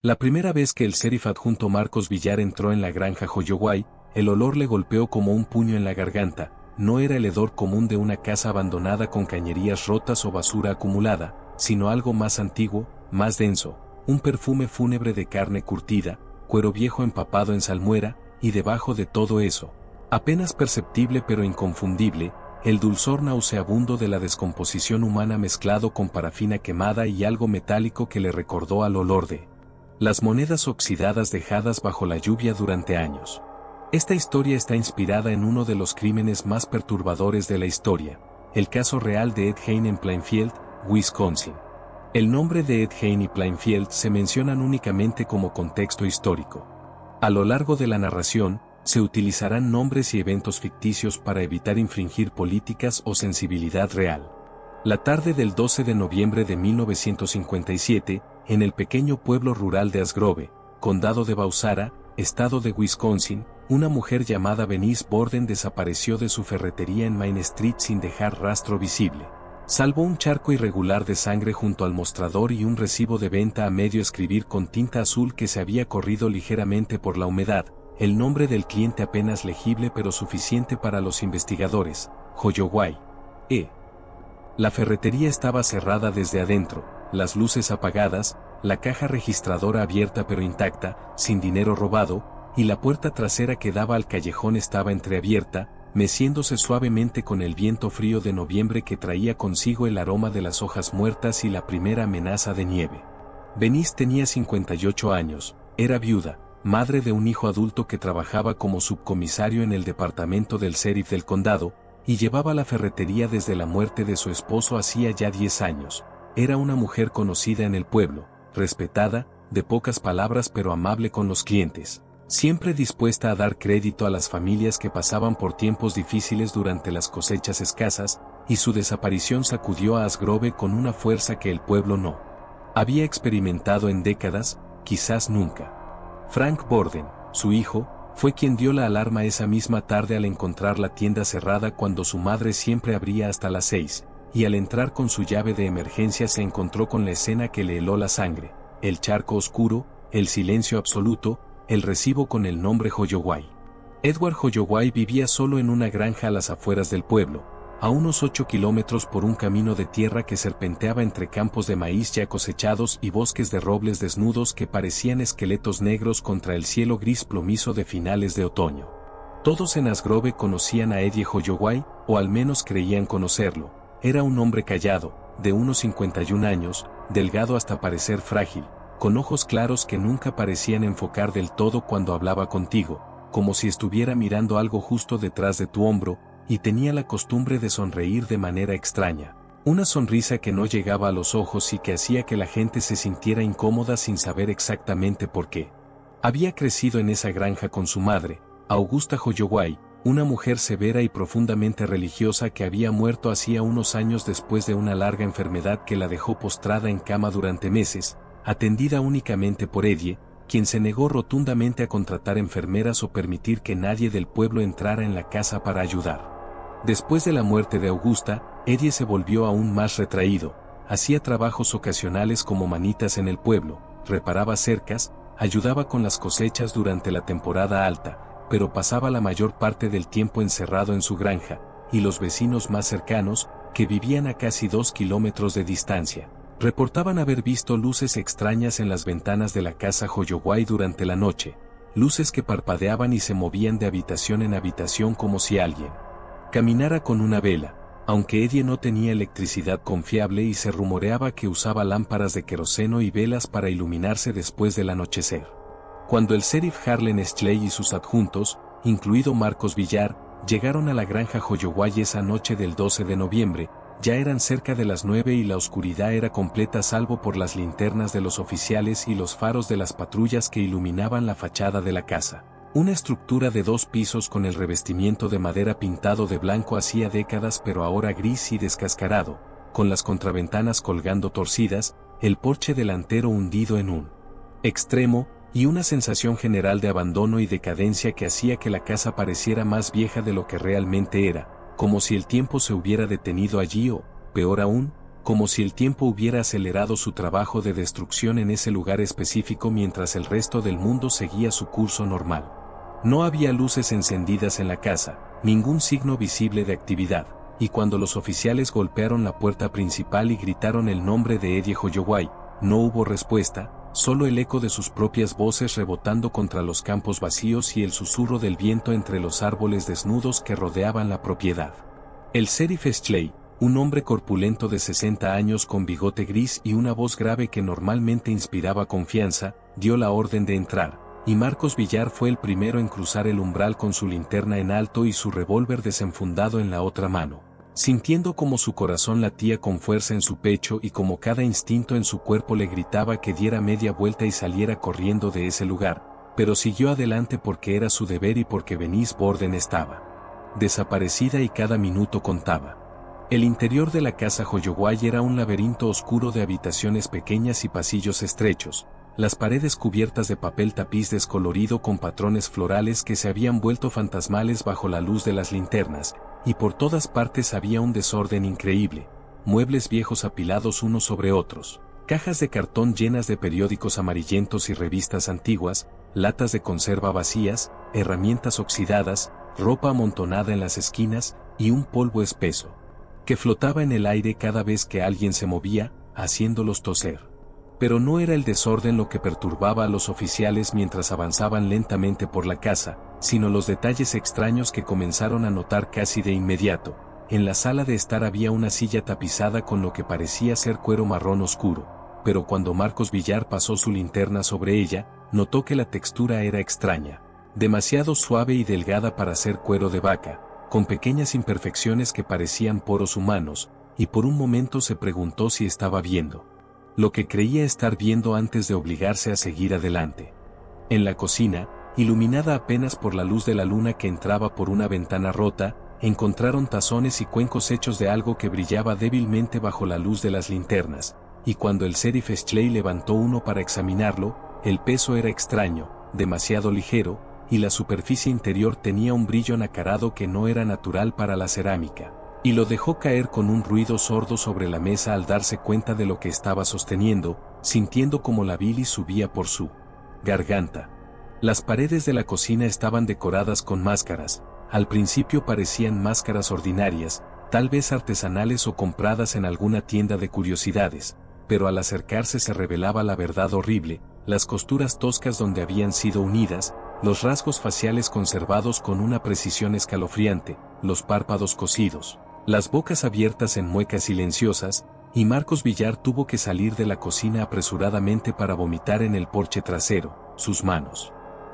La primera vez que el sheriff adjunto Marcos Villar entró en la granja Holloway, el olor le golpeó como un puño en la garganta. No era el hedor común de una casa abandonada con cañerías rotas o basura acumulada, sino algo más antiguo, más denso, un perfume fúnebre de carne curtida, cuero viejo empapado en salmuera, y debajo de todo eso, apenas perceptible pero inconfundible, el dulzor nauseabundo de la descomposición humana mezclado con parafina quemada y algo metálico que le recordó al olor de las monedas oxidadas dejadas bajo la lluvia durante años. Esta historia está inspirada en uno de los crímenes más perturbadores de la historia, el caso real de Ed Gein en Plainfield, Wisconsin. El nombre de Ed Gein y Plainfield se mencionan únicamente como contexto histórico. A lo largo de la narración, se utilizarán nombres y eventos ficticios para evitar infringir políticas o sensibilidad real. La tarde del 12 de noviembre de 1957, en el pequeño pueblo rural de Asgrove, condado de Bauçara, estado de Wisconsin, una mujer llamada Venice Borden desapareció de su ferretería en Main Street sin dejar rastro visible. Salvo un charco irregular de sangre junto al mostrador y un recibo de venta a medio escribir con tinta azul que se había corrido ligeramente por la humedad, el nombre del cliente apenas legible pero suficiente para los investigadores, Holloway. La ferretería estaba cerrada desde adentro, las luces apagadas, la caja registradora abierta pero intacta, sin dinero robado, y la puerta trasera que daba al callejón estaba entreabierta, meciéndose suavemente con el viento frío de noviembre que traía consigo el aroma de las hojas muertas y la primera amenaza de nieve. Venice tenía 58 años, era viuda, madre de un hijo adulto que trabajaba como subcomisario en el departamento del sheriff del condado, y llevaba la ferretería desde la muerte de su esposo hacía ya 10 años. Era una mujer conocida en el pueblo, respetada, de pocas palabras pero amable con los clientes, siempre dispuesta a dar crédito a las familias que pasaban por tiempos difíciles durante las cosechas escasas, y su desaparición sacudió a Asgrove con una fuerza que el pueblo no había experimentado en décadas, quizás nunca. Frank Borden, su hijo, fue quien dio la alarma esa misma tarde al encontrar la tienda cerrada cuando su madre siempre abría hasta las 6, y al entrar con su llave de emergencia se encontró con la escena que le heló la sangre, el charco oscuro, el silencio absoluto, el recibo con el nombre Holloway. Edward Holloway vivía solo en una granja a las afueras del pueblo, a unos 8 kilómetros por un camino de tierra que serpenteaba entre campos de maíz ya cosechados y bosques de robles desnudos que parecían esqueletos negros contra el cielo gris plomizo de finales de otoño. Todos en Asgrove conocían a Eddie Holloway, o al menos creían conocerlo. Era un hombre callado, de unos 51 años, delgado hasta parecer frágil, con ojos claros que nunca parecían enfocar del todo cuando hablaba contigo, como si estuviera mirando algo justo detrás de tu hombro, y tenía la costumbre de sonreír de manera extraña, una sonrisa que no llegaba a los ojos y que hacía que la gente se sintiera incómoda sin saber exactamente por qué. Había crecido en esa granja con su madre, Augusta Holloway, una mujer severa y profundamente religiosa que había muerto hacía unos años después de una larga enfermedad que la dejó postrada en cama durante meses, atendida únicamente por Eddie, quien se negó rotundamente a contratar enfermeras o permitir que nadie del pueblo entrara en la casa para ayudar. Después de la muerte de Augusta, Eddie se volvió aún más retraído, hacía trabajos ocasionales como manitas en el pueblo, reparaba cercas, ayudaba con las cosechas durante la temporada alta, pero pasaba la mayor parte del tiempo encerrado en su granja, y los vecinos más cercanos, que vivían a casi 2 kilómetros de distancia, reportaban haber visto luces extrañas en las ventanas de la casa Holloway durante la noche, luces que parpadeaban y se movían de habitación en habitación como si alguien caminara con una vela, aunque Eddie no tenía electricidad confiable y se rumoreaba que usaba lámparas de queroseno y velas para iluminarse después del anochecer. Cuando el sheriff Harlan Schley y sus adjuntos, incluido Marcos Villar, llegaron a la granja Holloway esa noche del 12 de noviembre, ya eran cerca de las 9 y la oscuridad era completa salvo por las linternas de los oficiales y los faros de las patrullas que iluminaban la fachada de la casa. Una estructura de 2 pisos con el revestimiento de madera pintado de blanco hacía décadas pero ahora gris y descascarado, con las contraventanas colgando torcidas, el porche delantero hundido en un extremo, y una sensación general de abandono y decadencia que hacía que la casa pareciera más vieja de lo que realmente era, como si el tiempo se hubiera detenido allí o, peor aún, como si el tiempo hubiera acelerado su trabajo de destrucción en ese lugar específico mientras el resto del mundo seguía su curso normal. No había luces encendidas en la casa, ningún signo visible de actividad, y cuando los oficiales golpearon la puerta principal y gritaron el nombre de Eddie Holloway, no hubo respuesta, solo el eco de sus propias voces rebotando contra los campos vacíos y el susurro del viento entre los árboles desnudos que rodeaban la propiedad. El sheriff Schley, un hombre corpulento de 60 años con bigote gris y una voz grave que normalmente inspiraba confianza, dio la orden de entrar, y Marcos Villar fue el primero en cruzar el umbral con su linterna en alto y su revólver desenfundado en la otra mano. Sintiendo como su corazón latía con fuerza en su pecho y como cada instinto en su cuerpo le gritaba que diera media vuelta y saliera corriendo de ese lugar, pero siguió adelante porque era su deber y porque Venice Borden estaba desaparecida y cada minuto contaba. El interior de la casa Holloway era un laberinto oscuro de habitaciones pequeñas y pasillos estrechos, las paredes cubiertas de papel tapiz descolorido con patrones florales que se habían vuelto fantasmales bajo la luz de las linternas, y por todas partes había un desorden increíble, muebles viejos apilados unos sobre otros, cajas de cartón llenas de periódicos amarillentos y revistas antiguas, latas de conserva vacías, herramientas oxidadas, ropa amontonada en las esquinas, y un polvo espeso que flotaba en el aire cada vez que alguien se movía, haciéndolos toser. Pero no era el desorden lo que perturbaba a los oficiales mientras avanzaban lentamente por la casa, sino los detalles extraños que comenzaron a notar casi de inmediato. En la sala de estar había una silla tapizada con lo que parecía ser cuero marrón oscuro, pero cuando Marcos Villar pasó su linterna sobre ella, notó que la textura era extraña, demasiado suave y delgada para ser cuero de vaca, con pequeñas imperfecciones que parecían poros humanos, y por un momento se preguntó si estaba viendo lo que creía estar viendo antes de obligarse a seguir adelante. En la cocina, iluminada apenas por la luz de la luna que entraba por una ventana rota, encontraron tazones y cuencos hechos de algo que brillaba débilmente bajo la luz de las linternas, y cuando el sheriff Schley levantó uno para examinarlo, el peso era extraño, demasiado ligero, y la superficie interior tenía un brillo nacarado que no era natural para la cerámica, y lo dejó caer con un ruido sordo sobre la mesa al darse cuenta de lo que estaba sosteniendo, sintiendo como la bilis subía por su garganta. Las paredes de la cocina estaban decoradas con máscaras, al principio parecían máscaras ordinarias, tal vez artesanales o compradas en alguna tienda de curiosidades, pero al acercarse se revelaba la verdad horrible, las costuras toscas donde habían sido unidas, los rasgos faciales conservados con una precisión escalofriante, los párpados cosidos, las bocas abiertas en muecas silenciosas, y Marcos Villar tuvo que salir de la cocina apresuradamente para vomitar en el porche trasero, sus manos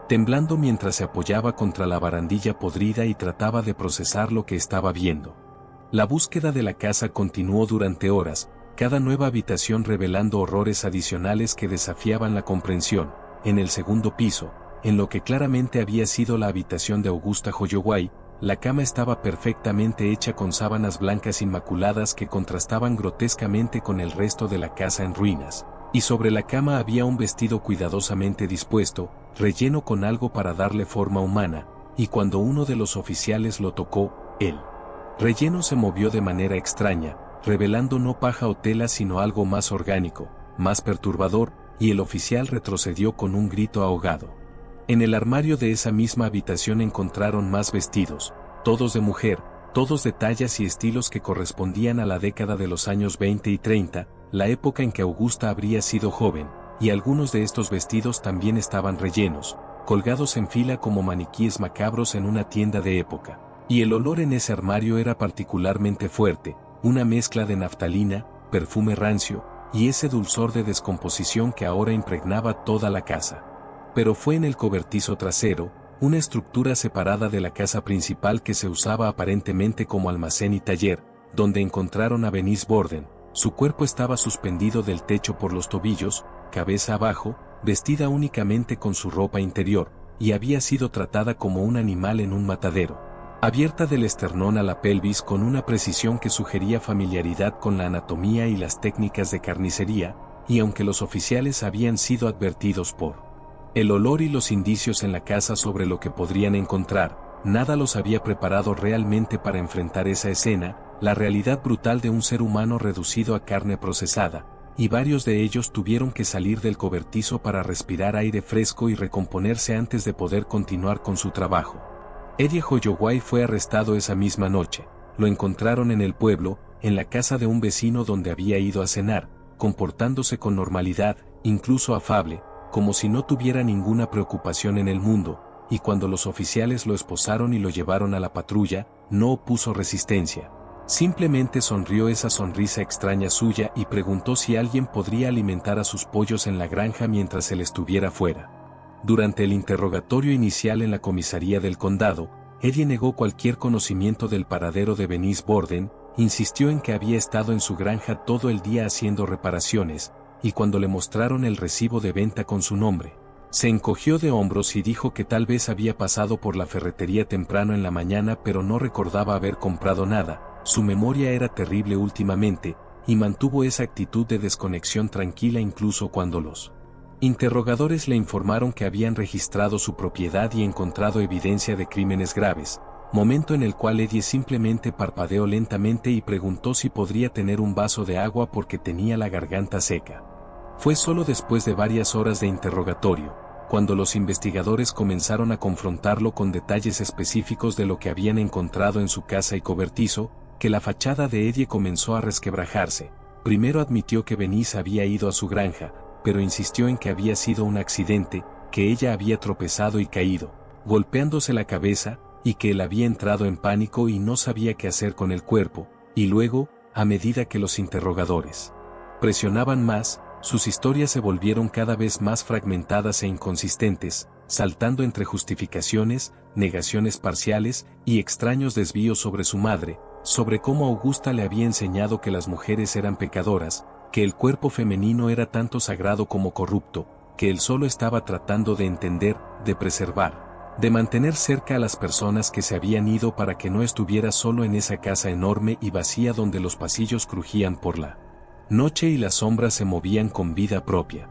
temblando mientras se apoyaba contra la barandilla podrida y trataba de procesar lo que estaba viendo. La búsqueda de la casa continuó durante horas, cada nueva habitación revelando horrores adicionales que desafiaban la comprensión. En el segundo piso, en lo que claramente había sido la habitación de Augusta Holloway, la cama estaba perfectamente hecha con sábanas blancas inmaculadas que contrastaban grotescamente con el resto de la casa en ruinas, y sobre la cama había un vestido cuidadosamente dispuesto, relleno con algo para darle forma humana, y cuando uno de los oficiales lo tocó, el relleno se movió de manera extraña, revelando no paja o tela sino algo más orgánico, más perturbador, y el oficial retrocedió con un grito ahogado. En el armario de esa misma habitación encontraron más vestidos, todos de mujer, todos de tallas y estilos que correspondían a la década de los años 20 y 30, la época en que Augusta habría sido joven, y algunos de estos vestidos también estaban rellenos, colgados en fila como maniquíes macabros en una tienda de época. Y el olor en ese armario era particularmente fuerte, una mezcla de naftalina, perfume rancio, y ese dulzor de descomposición que ahora impregnaba toda la casa. Pero fue en el cobertizo trasero, una estructura separada de la casa principal que se usaba aparentemente como almacén y taller, donde encontraron a Venice Borden. Su cuerpo estaba suspendido del techo por los tobillos, cabeza abajo, vestida únicamente con su ropa interior, y había sido tratada como un animal en un matadero. Abierta del esternón a la pelvis con una precisión que sugería familiaridad con la anatomía y las técnicas de carnicería, y aunque los oficiales habían sido advertidos por el olor y los indicios en la casa sobre lo que podrían encontrar, nada los había preparado realmente para enfrentar esa escena, la realidad brutal de un ser humano reducido a carne procesada, y varios de ellos tuvieron que salir del cobertizo para respirar aire fresco y recomponerse antes de poder continuar con su trabajo. Eddie Holloway fue arrestado esa misma noche. Lo encontraron en el pueblo, en la casa de un vecino donde había ido a cenar, comportándose con normalidad, incluso afable, como si no tuviera ninguna preocupación en el mundo, y cuando los oficiales lo esposaron y lo llevaron a la patrulla, no opuso resistencia. Simplemente sonrió esa sonrisa extraña suya y preguntó si alguien podría alimentar a sus pollos en la granja mientras él estuviera fuera. Durante el interrogatorio inicial en la comisaría del condado, Eddie negó cualquier conocimiento del paradero de Venice Borden, insistió en que había estado en su granja todo el día haciendo reparaciones, y cuando le mostraron el recibo de venta con su nombre, se encogió de hombros y dijo que tal vez había pasado por la ferretería temprano en la mañana pero no recordaba haber comprado nada. Su memoria era terrible últimamente, y mantuvo esa actitud de desconexión tranquila incluso cuando los interrogadores le informaron que habían registrado su propiedad y encontrado evidencia de crímenes graves, momento en el cual Eddie simplemente parpadeó lentamente y preguntó si podría tener un vaso de agua porque tenía la garganta seca. Fue solo después de varias horas de interrogatorio, cuando los investigadores comenzaron a confrontarlo con detalles específicos de lo que habían encontrado en su casa y cobertizo, que la fachada de Eddie comenzó a resquebrajarse. Primero admitió que Venice había ido a su granja, pero insistió en que había sido un accidente, que ella había tropezado y caído, golpeándose la cabeza, y que él había entrado en pánico y no sabía qué hacer con el cuerpo, y luego, a medida que los interrogadores presionaban más, sus historias se volvieron cada vez más fragmentadas e inconsistentes, saltando entre justificaciones, negaciones parciales y extraños desvíos sobre su madre, sobre cómo Augusta le había enseñado que las mujeres eran pecadoras, que el cuerpo femenino era tanto sagrado como corrupto, que él solo estaba tratando de entender, de preservar, de mantener cerca a las personas que se habían ido para que no estuviera solo en esa casa enorme y vacía donde los pasillos crujían por la noche y las sombras se movían con vida propia.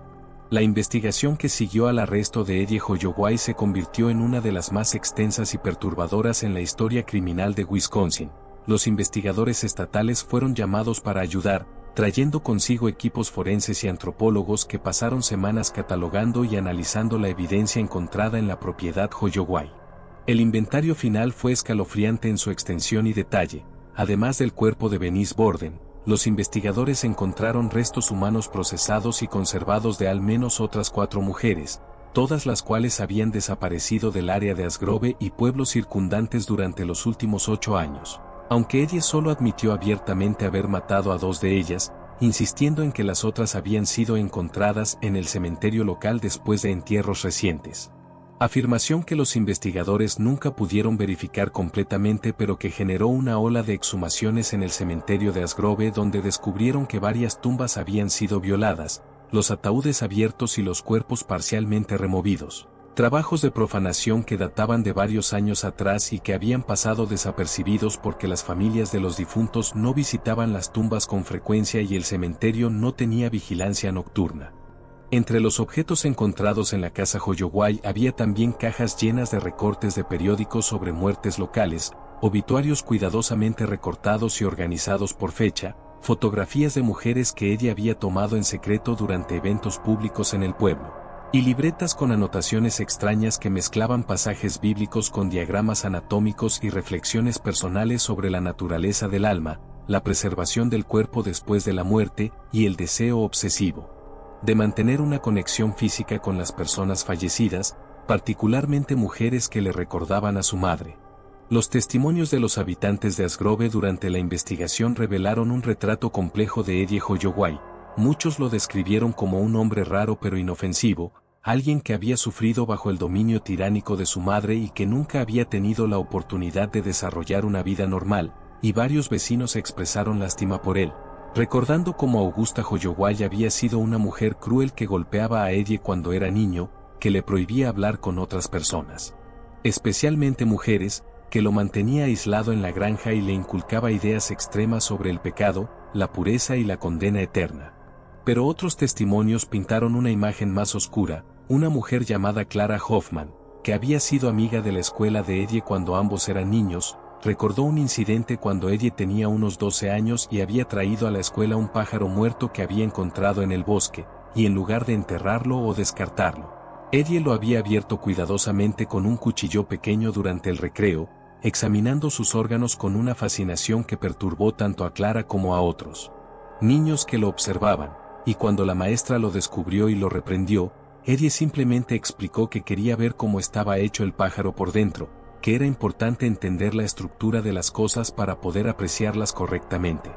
La investigación que siguió al arresto de Eddie Holloway se convirtió en una de las más extensas y perturbadoras en la historia criminal de Wisconsin. Los investigadores estatales fueron llamados para ayudar, trayendo consigo equipos forenses y antropólogos que pasaron semanas catalogando y analizando la evidencia encontrada en la propiedad Holloway. El inventario final fue escalofriante en su extensión y detalle. Además del cuerpo de Venice Borden, los investigadores encontraron restos humanos procesados y conservados de al menos otras 4 mujeres, todas las cuales habían desaparecido del área de Asgrove y pueblos circundantes durante los últimos 8 años. Aunque Eddie solo admitió abiertamente haber matado a 2 de ellas, insistiendo en que las otras habían sido encontradas en el cementerio local después de entierros recientes. Afirmación que los investigadores nunca pudieron verificar completamente pero que generó una ola de exhumaciones en el cementerio de Asgrove donde descubrieron que varias tumbas habían sido violadas, los ataúdes abiertos y los cuerpos parcialmente removidos. Trabajos de profanación que databan de varios años atrás y que habían pasado desapercibidos porque las familias de los difuntos no visitaban las tumbas con frecuencia y el cementerio no tenía vigilancia nocturna. Entre los objetos encontrados en la casa Holloway había también cajas llenas de recortes de periódicos sobre muertes locales, obituarios cuidadosamente recortados y organizados por fecha, fotografías de mujeres que Eddie había tomado en secreto durante eventos públicos en el pueblo, y libretas con anotaciones extrañas que mezclaban pasajes bíblicos con diagramas anatómicos y reflexiones personales sobre la naturaleza del alma, la preservación del cuerpo después de la muerte y el deseo obsesivo de mantener una conexión física con las personas fallecidas, particularmente mujeres que le recordaban a su madre. Los testimonios de los habitantes de Asgrove durante la investigación revelaron un retrato complejo de Eddie Holloway. Muchos lo describieron como un hombre raro pero inofensivo, alguien que había sufrido bajo el dominio tiránico de su madre y que nunca había tenido la oportunidad de desarrollar una vida normal, y varios vecinos expresaron lástima por él, recordando cómo Augusta Holloway había sido una mujer cruel que golpeaba a Eddie cuando era niño, que le prohibía hablar con otras personas, especialmente mujeres, que lo mantenía aislado en la granja y le inculcaba ideas extremas sobre el pecado, la pureza y la condena eterna. Pero otros testimonios pintaron una imagen más oscura, una mujer llamada Clara Hoffman, que había sido amiga de la escuela de Eddie cuando ambos eran niños, recordó un incidente cuando Eddie tenía unos 12 años y había traído a la escuela un pájaro muerto que había encontrado en el bosque, y en lugar de enterrarlo o descartarlo, Eddie lo había abierto cuidadosamente con un cuchillo pequeño durante el recreo, examinando sus órganos con una fascinación que perturbó tanto a Clara como a otros niños que lo observaban, y cuando la maestra lo descubrió y lo reprendió, Eddie simplemente explicó que quería ver cómo estaba hecho el pájaro por dentro, que era importante entender la estructura de las cosas para poder apreciarlas correctamente.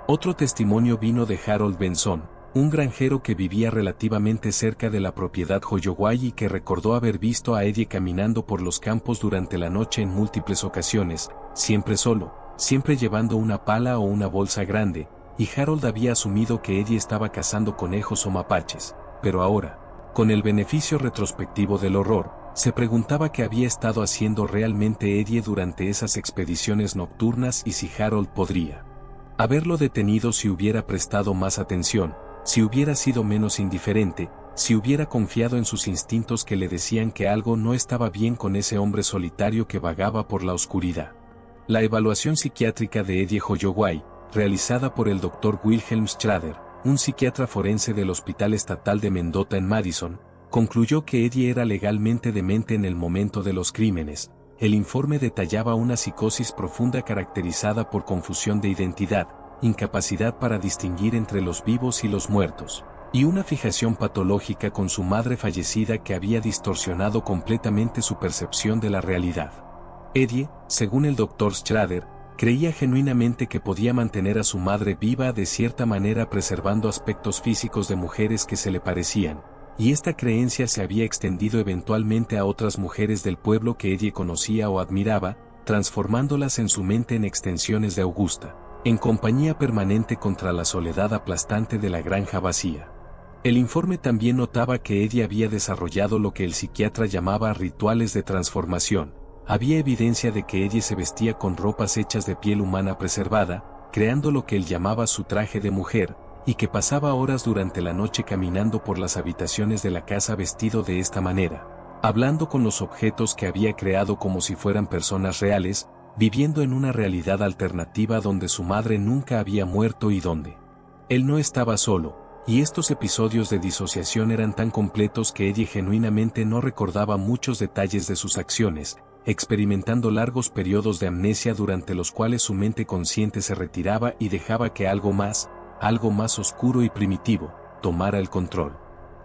Otro testimonio vino de Harold Benson, un granjero que vivía relativamente cerca de la propiedad Holloway y que recordó haber visto a Eddie caminando por los campos durante la noche en múltiples ocasiones, siempre solo, siempre llevando una pala o una bolsa grande, y Harold había asumido que Eddie estaba cazando conejos o mapaches, pero ahora, con el beneficio retrospectivo del horror, se preguntaba qué había estado haciendo realmente Eddie durante esas expediciones nocturnas y si Harold podría haberlo detenido si hubiera prestado más atención, si hubiera sido menos indiferente, si hubiera confiado en sus instintos que le decían que algo no estaba bien con ese hombre solitario que vagaba por la oscuridad. La evaluación psiquiátrica de Eddie Holloway, realizada por el Dr. Wilhelm Schrader, un psiquiatra forense del Hospital Estatal de Mendota en Madison, concluyó que Eddie era legalmente demente en el momento de los crímenes. El informe detallaba una psicosis profunda caracterizada por confusión de identidad, incapacidad para distinguir entre los vivos y los muertos, y una fijación patológica con su madre fallecida que había distorsionado completamente su percepción de la realidad. Eddie, según el Dr. Schrader, creía genuinamente que podía mantener a su madre viva de cierta manera preservando aspectos físicos de mujeres que se le parecían, y esta creencia se había extendido eventualmente a otras mujeres del pueblo que Eddie conocía o admiraba, transformándolas en su mente en extensiones de Augusta, en compañía permanente contra la soledad aplastante de la granja vacía. El informe también notaba que Eddie había desarrollado lo que el psiquiatra llamaba rituales de transformación. Había evidencia de que Eddie se vestía con ropas hechas de piel humana preservada, creando lo que él llamaba su traje de mujer, y que pasaba horas durante la noche caminando por las habitaciones de la casa vestido de esta manera, hablando con los objetos que había creado como si fueran personas reales, viviendo en una realidad alternativa donde su madre nunca había muerto y donde él no estaba solo, y estos episodios de disociación eran tan completos que Eddie genuinamente no recordaba muchos detalles de sus acciones, experimentando largos periodos de amnesia durante los cuales su mente consciente se retiraba y dejaba que algo más oscuro y primitivo, tomara el control.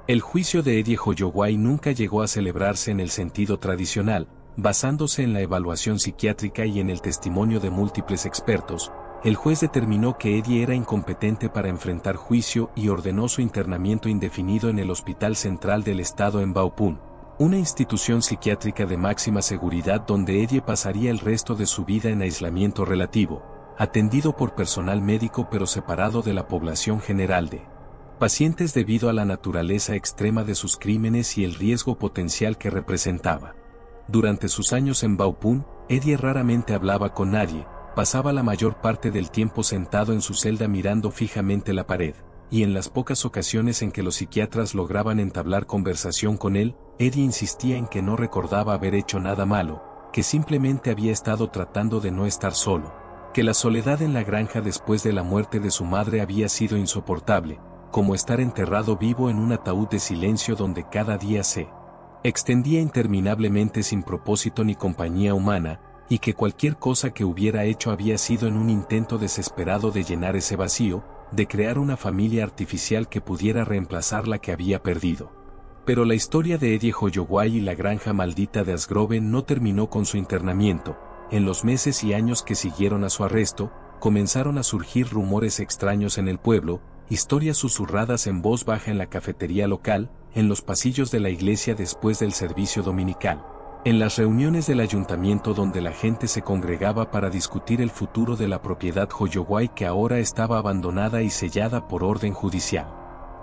El juicio de Eddie Holloway nunca llegó a celebrarse en el sentido tradicional, basándose en la evaluación psiquiátrica y en el testimonio de múltiples expertos. El juez determinó que Eddie era incompetente para enfrentar juicio y ordenó su internamiento indefinido en el Hospital Central del Estado en Baupun, una institución psiquiátrica de máxima seguridad donde Eddie pasaría el resto de su vida en aislamiento relativo, atendido por personal médico pero separado de la población general de pacientes debido a la naturaleza extrema de sus crímenes y el riesgo potencial que representaba. Durante sus años en Baupun, Eddie raramente hablaba con nadie, pasaba la mayor parte del tiempo sentado en su celda mirando fijamente la pared, y en las pocas ocasiones en que los psiquiatras lograban entablar conversación con él, Eddie insistía en que no recordaba haber hecho nada malo, que simplemente había estado tratando de no estar solo, que la soledad en la granja después de la muerte de su madre había sido insoportable, como estar enterrado vivo en un ataúd de silencio donde cada día se extendía interminablemente sin propósito ni compañía humana, y que cualquier cosa que hubiera hecho había sido en un intento desesperado de llenar ese vacío, de crear una familia artificial que pudiera reemplazar la que había perdido. Pero la historia de Eddie Holloway y la granja maldita de Asgrove no terminó con su internamiento. En los meses y años que siguieron a su arresto, comenzaron a surgir rumores extraños en el pueblo, historias susurradas en voz baja en la cafetería local, en los pasillos de la iglesia después del servicio dominical, en las reuniones del ayuntamiento donde la gente se congregaba para discutir el futuro de la propiedad Holloway que ahora estaba abandonada y sellada por orden judicial.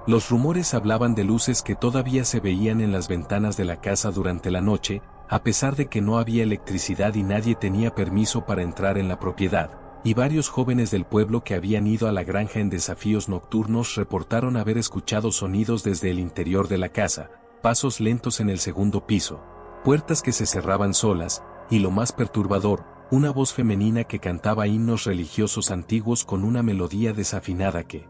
Los rumores hablaban de luces que todavía se veían en las ventanas de la casa durante la noche, a pesar de que no había electricidad y nadie tenía permiso para entrar en la propiedad, y varios jóvenes del pueblo que habían ido a la granja en desafíos nocturnos reportaron haber escuchado sonidos desde el interior de la casa, pasos lentos en el segundo piso, puertas que se cerraban solas, y lo más perturbador, una voz femenina que cantaba himnos religiosos antiguos con una melodía desafinada que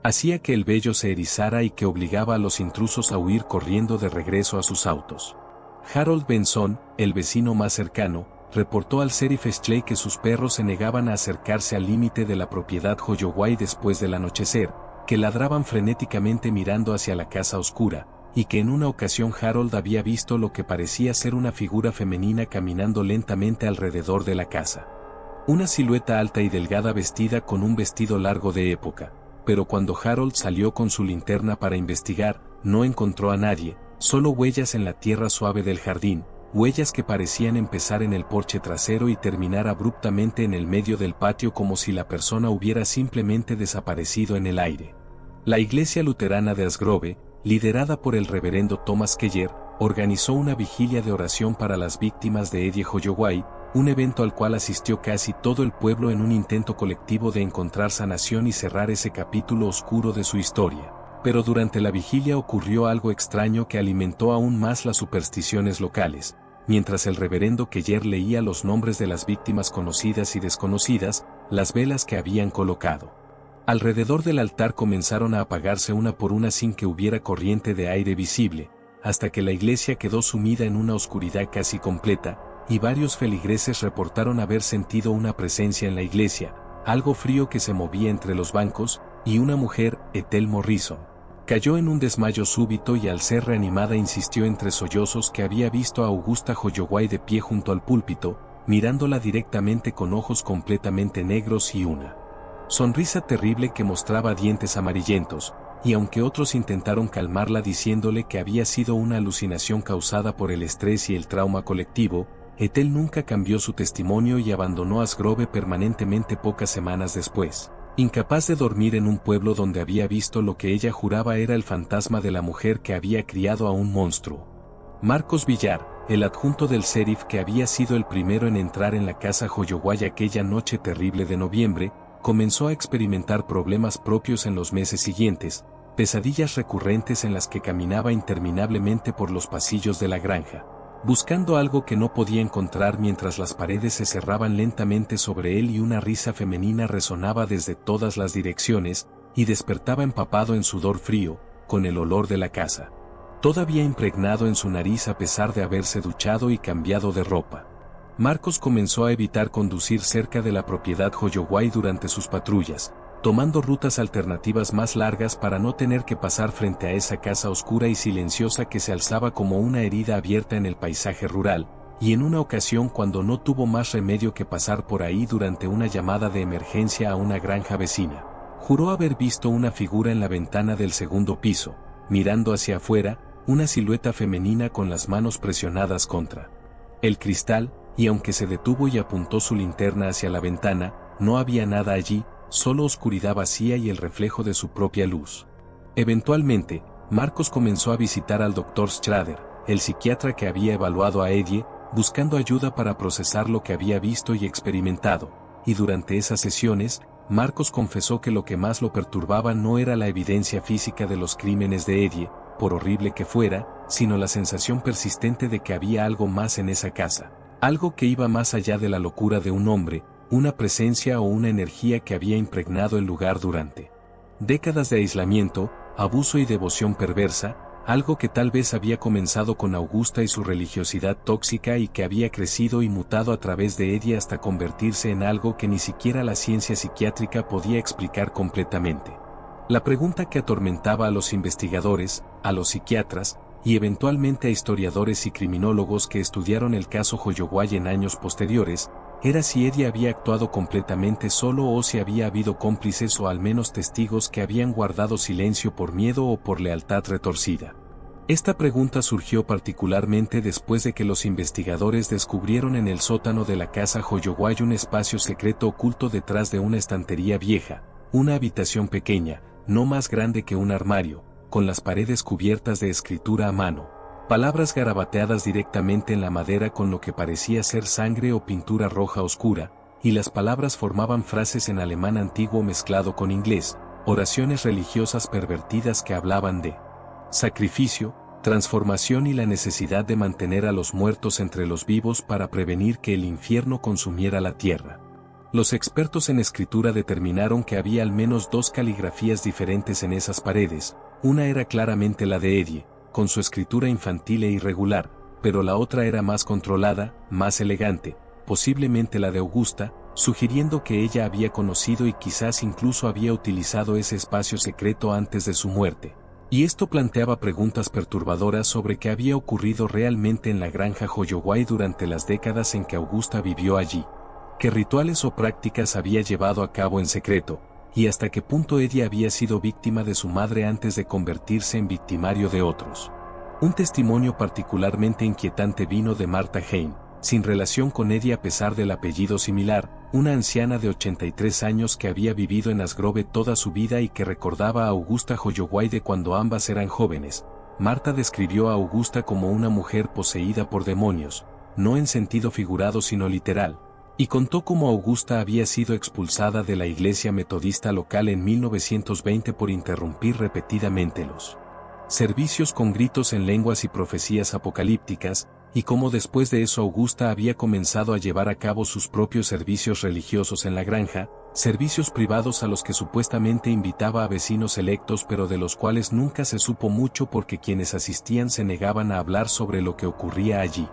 hacía que el vello se erizara y que obligaba a los intrusos a huir corriendo de regreso a sus autos. Harold Benson, el vecino más cercano, reportó al sheriff Schley que sus perros se negaban a acercarse al límite de la propiedad Holloway después del anochecer, que ladraban frenéticamente mirando hacia la casa oscura, y que en una ocasión Harold había visto lo que parecía ser una figura femenina caminando lentamente alrededor de la casa. Una silueta alta y delgada vestida con un vestido largo de época, pero cuando Harold salió con su linterna para investigar, no encontró a nadie, solo huellas en la tierra suave del jardín, huellas que parecían empezar en el porche trasero y terminar abruptamente en el medio del patio como si la persona hubiera simplemente desaparecido en el aire. La iglesia luterana de Asgrove, liderada por el reverendo Thomas Keller, organizó una vigilia de oración para las víctimas de Eddie Holloway, un evento al cual asistió casi todo el pueblo en un intento colectivo de encontrar sanación y cerrar ese capítulo oscuro de su historia. Pero durante la vigilia ocurrió algo extraño que alimentó aún más las supersticiones locales. Mientras el reverendo Keller leía los nombres de las víctimas conocidas y desconocidas, las velas que habían colocado alrededor del altar comenzaron a apagarse una por una sin que hubiera corriente de aire visible, hasta que la iglesia quedó sumida en una oscuridad casi completa, y varios feligreses reportaron haber sentido una presencia en la iglesia, algo frío que se movía entre los bancos, y una mujer, Ethel Morrison, cayó en un desmayo súbito y al ser reanimada insistió entre sollozos que había visto a Augusta Holloway de pie junto al púlpito, mirándola directamente con ojos completamente negros y una sonrisa terrible que mostraba dientes amarillentos, y aunque otros intentaron calmarla diciéndole que había sido una alucinación causada por el estrés y el trauma colectivo, Ethel nunca cambió su testimonio y abandonó Asgrove permanentemente pocas semanas después, incapaz de dormir en un pueblo donde había visto lo que ella juraba era el fantasma de la mujer que había criado a un monstruo. Marcos Villar, el adjunto del sheriff que había sido el primero en entrar en la casa Holloway aquella noche terrible de noviembre, comenzó a experimentar problemas propios en los meses siguientes, pesadillas recurrentes en las que caminaba interminablemente por los pasillos de la granja, buscando algo que no podía encontrar mientras las paredes se cerraban lentamente sobre él y una risa femenina resonaba desde todas las direcciones, y despertaba empapado en sudor frío, con el olor de la casa todavía impregnado en su nariz a pesar de haberse duchado y cambiado de ropa. Marcos comenzó a evitar conducir cerca de la propiedad Holloway durante sus patrullas, tomando rutas alternativas más largas para no tener que pasar frente a esa casa oscura y silenciosa que se alzaba como una herida abierta en el paisaje rural, y en una ocasión cuando no tuvo más remedio que pasar por ahí durante una llamada de emergencia a una granja vecina, juró haber visto una figura en la ventana del segundo piso, mirando hacia afuera, una silueta femenina con las manos presionadas contra el cristal, y aunque se detuvo y apuntó su linterna hacia la ventana, no había nada allí, solo oscuridad vacía y el reflejo de su propia luz. Eventualmente, Marcos comenzó a visitar al Dr. Schrader, el psiquiatra que había evaluado a Eddie, buscando ayuda para procesar lo que había visto y experimentado, y durante esas sesiones, Marcos confesó que lo que más lo perturbaba no era la evidencia física de los crímenes de Eddie, por horrible que fuera, sino la sensación persistente de que había algo más en esa casa. Algo que iba más allá de la locura de un hombre, una presencia o una energía que había impregnado el lugar durante décadas de aislamiento, abuso y devoción perversa, algo que tal vez había comenzado con Augusta y su religiosidad tóxica y que había crecido y mutado a través de Eddie hasta convertirse en algo que ni siquiera la ciencia psiquiátrica podía explicar completamente. La pregunta que atormentaba a los investigadores, a los psiquiatras, y eventualmente a historiadores y criminólogos que estudiaron el caso Holloway en años posteriores, era si Eddie había actuado completamente solo o si había habido cómplices o al menos testigos que habían guardado silencio por miedo o por lealtad retorcida. Esta pregunta surgió particularmente después de que los investigadores descubrieron en el sótano de la casa Holloway un espacio secreto oculto detrás de una estantería vieja, una habitación pequeña, no más grande que un armario, con las paredes cubiertas de escritura a mano, palabras garabateadas directamente en la madera con lo que parecía ser sangre o pintura roja oscura, y las palabras formaban frases en alemán antiguo mezclado con inglés, oraciones religiosas pervertidas que hablaban de sacrificio, transformación y la necesidad de mantener a los muertos entre los vivos para prevenir que el infierno consumiera la tierra. Los expertos en escritura determinaron que había al menos 2 caligrafías diferentes en esas paredes. Una era claramente la de Edie, con su escritura infantil e irregular, pero la otra era más controlada, más elegante, posiblemente la de Augusta, sugiriendo que ella había conocido y quizás incluso había utilizado ese espacio secreto antes de su muerte. Y esto planteaba preguntas perturbadoras sobre qué había ocurrido realmente en la granja Holloway durante las décadas en que Augusta vivió allí. ¿Qué rituales o prácticas había llevado a cabo en secreto? Y hasta qué punto Edie había sido víctima de su madre antes de convertirse en victimario de otros. Un testimonio particularmente inquietante vino de Martha Hain, sin relación con Edie a pesar del apellido similar, una anciana de 83 años que había vivido en Asgrove toda su vida y que recordaba a Augusta Holloway de cuando ambas eran jóvenes. Martha describió a Augusta como una mujer poseída por demonios, no en sentido figurado sino literal, y contó cómo Augusta había sido expulsada de la iglesia metodista local en 1920 por interrumpir repetidamente los servicios con gritos en lenguas y profecías apocalípticas, y cómo después de eso Augusta había comenzado a llevar a cabo sus propios servicios religiosos en la granja, servicios privados a los que supuestamente invitaba a vecinos electos pero de los cuales nunca se supo mucho porque quienes asistían se negaban a hablar sobre lo que ocurría allí.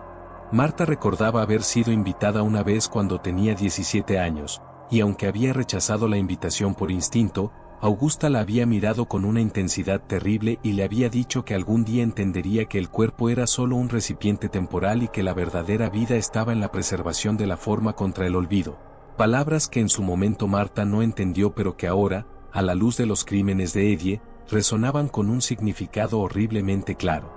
Martha recordaba haber sido invitada una vez cuando tenía 17 años, y aunque había rechazado la invitación por instinto, Augusta la había mirado con una intensidad terrible y le había dicho que algún día entendería que el cuerpo era solo un recipiente temporal y que la verdadera vida estaba en la preservación de la forma contra el olvido. Palabras que en su momento Martha no entendió pero que ahora, a la luz de los crímenes de Edie, resonaban con un significado horriblemente claro.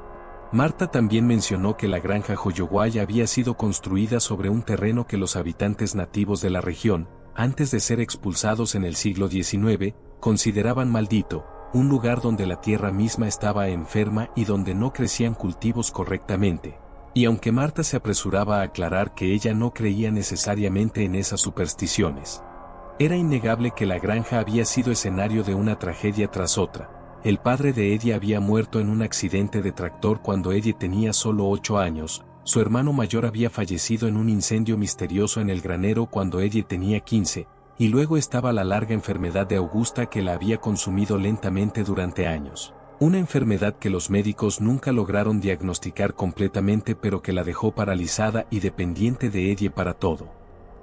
Martha también mencionó que la granja Holloway había sido construida sobre un terreno que los habitantes nativos de la región, antes de ser expulsados en el siglo XIX, consideraban maldito, un lugar donde la tierra misma estaba enferma y donde no crecían cultivos correctamente. Y aunque Martha se apresuraba a aclarar que ella no creía necesariamente en esas supersticiones, era innegable que la granja había sido escenario de una tragedia tras otra. El padre de Edie había muerto en un accidente de tractor cuando Edie tenía solo 8 años, su hermano mayor había fallecido en un incendio misterioso en el granero cuando Edie tenía 15, y luego estaba la larga enfermedad de Augusta que la había consumido lentamente durante años. Una enfermedad que los médicos nunca lograron diagnosticar completamente pero que la dejó paralizada y dependiente de Edie para todo.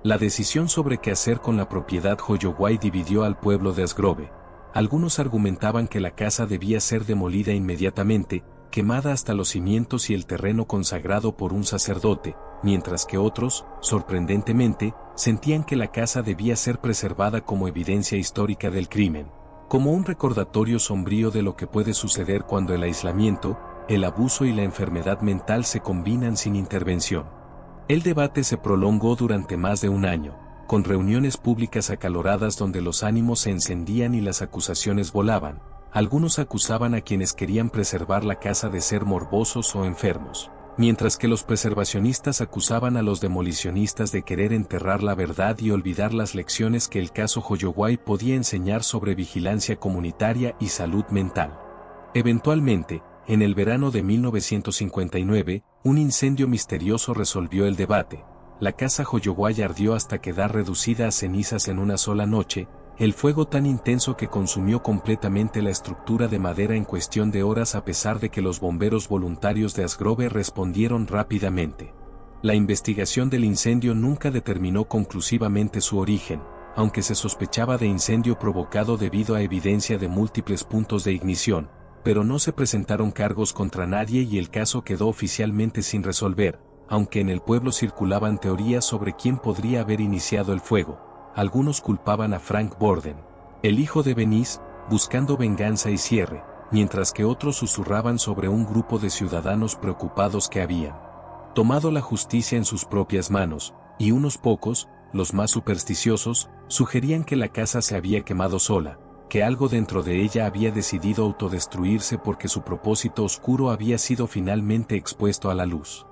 La decisión sobre qué hacer con la propiedad Holloway dividió al pueblo de Asgrove. Algunos argumentaban que la casa debía ser demolida inmediatamente, quemada hasta los cimientos y el terreno consagrado por un sacerdote, mientras que otros, sorprendentemente, sentían que la casa debía ser preservada como evidencia histórica del crimen, como un recordatorio sombrío de lo que puede suceder cuando el aislamiento, el abuso y la enfermedad mental se combinan sin intervención. El debate se prolongó durante más de un año, con reuniones públicas acaloradas donde los ánimos se encendían y las acusaciones volaban. Algunos acusaban a quienes querían preservar la casa de ser morbosos o enfermos, mientras que los preservacionistas acusaban a los demolicionistas de querer enterrar la verdad y olvidar las lecciones que el caso Holloway podía enseñar sobre vigilancia comunitaria y salud mental. Eventualmente, en el verano de 1959, un incendio misterioso resolvió el debate. La casa Holloway ardió hasta quedar reducida a cenizas en una sola noche, el fuego tan intenso que consumió completamente la estructura de madera en cuestión de horas a pesar de que los bomberos voluntarios de Asgrove respondieron rápidamente. La investigación del incendio nunca determinó conclusivamente su origen, aunque se sospechaba de incendio provocado debido a evidencia de múltiples puntos de ignición, pero no se presentaron cargos contra nadie y el caso quedó oficialmente sin resolver, aunque en el pueblo circulaban teorías sobre quién podría haber iniciado el fuego. Algunos culpaban a Frank Borden, el hijo de Venice, buscando venganza y cierre, mientras que otros susurraban sobre un grupo de ciudadanos preocupados que habían tomado la justicia en sus propias manos, y unos pocos, los más supersticiosos, sugerían que la casa se había quemado sola, que algo dentro de ella había decidido autodestruirse porque su propósito oscuro había sido finalmente expuesto a la luz.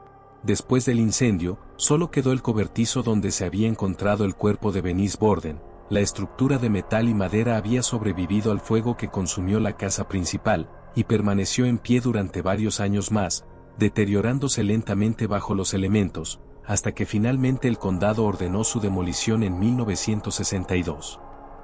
Después del incendio, solo quedó el cobertizo donde se había encontrado el cuerpo de Venice Borden. La estructura de metal y madera había sobrevivido al fuego que consumió la casa principal, y permaneció en pie durante varios años más, deteriorándose lentamente bajo los elementos, hasta que finalmente el condado ordenó su demolición en 1962.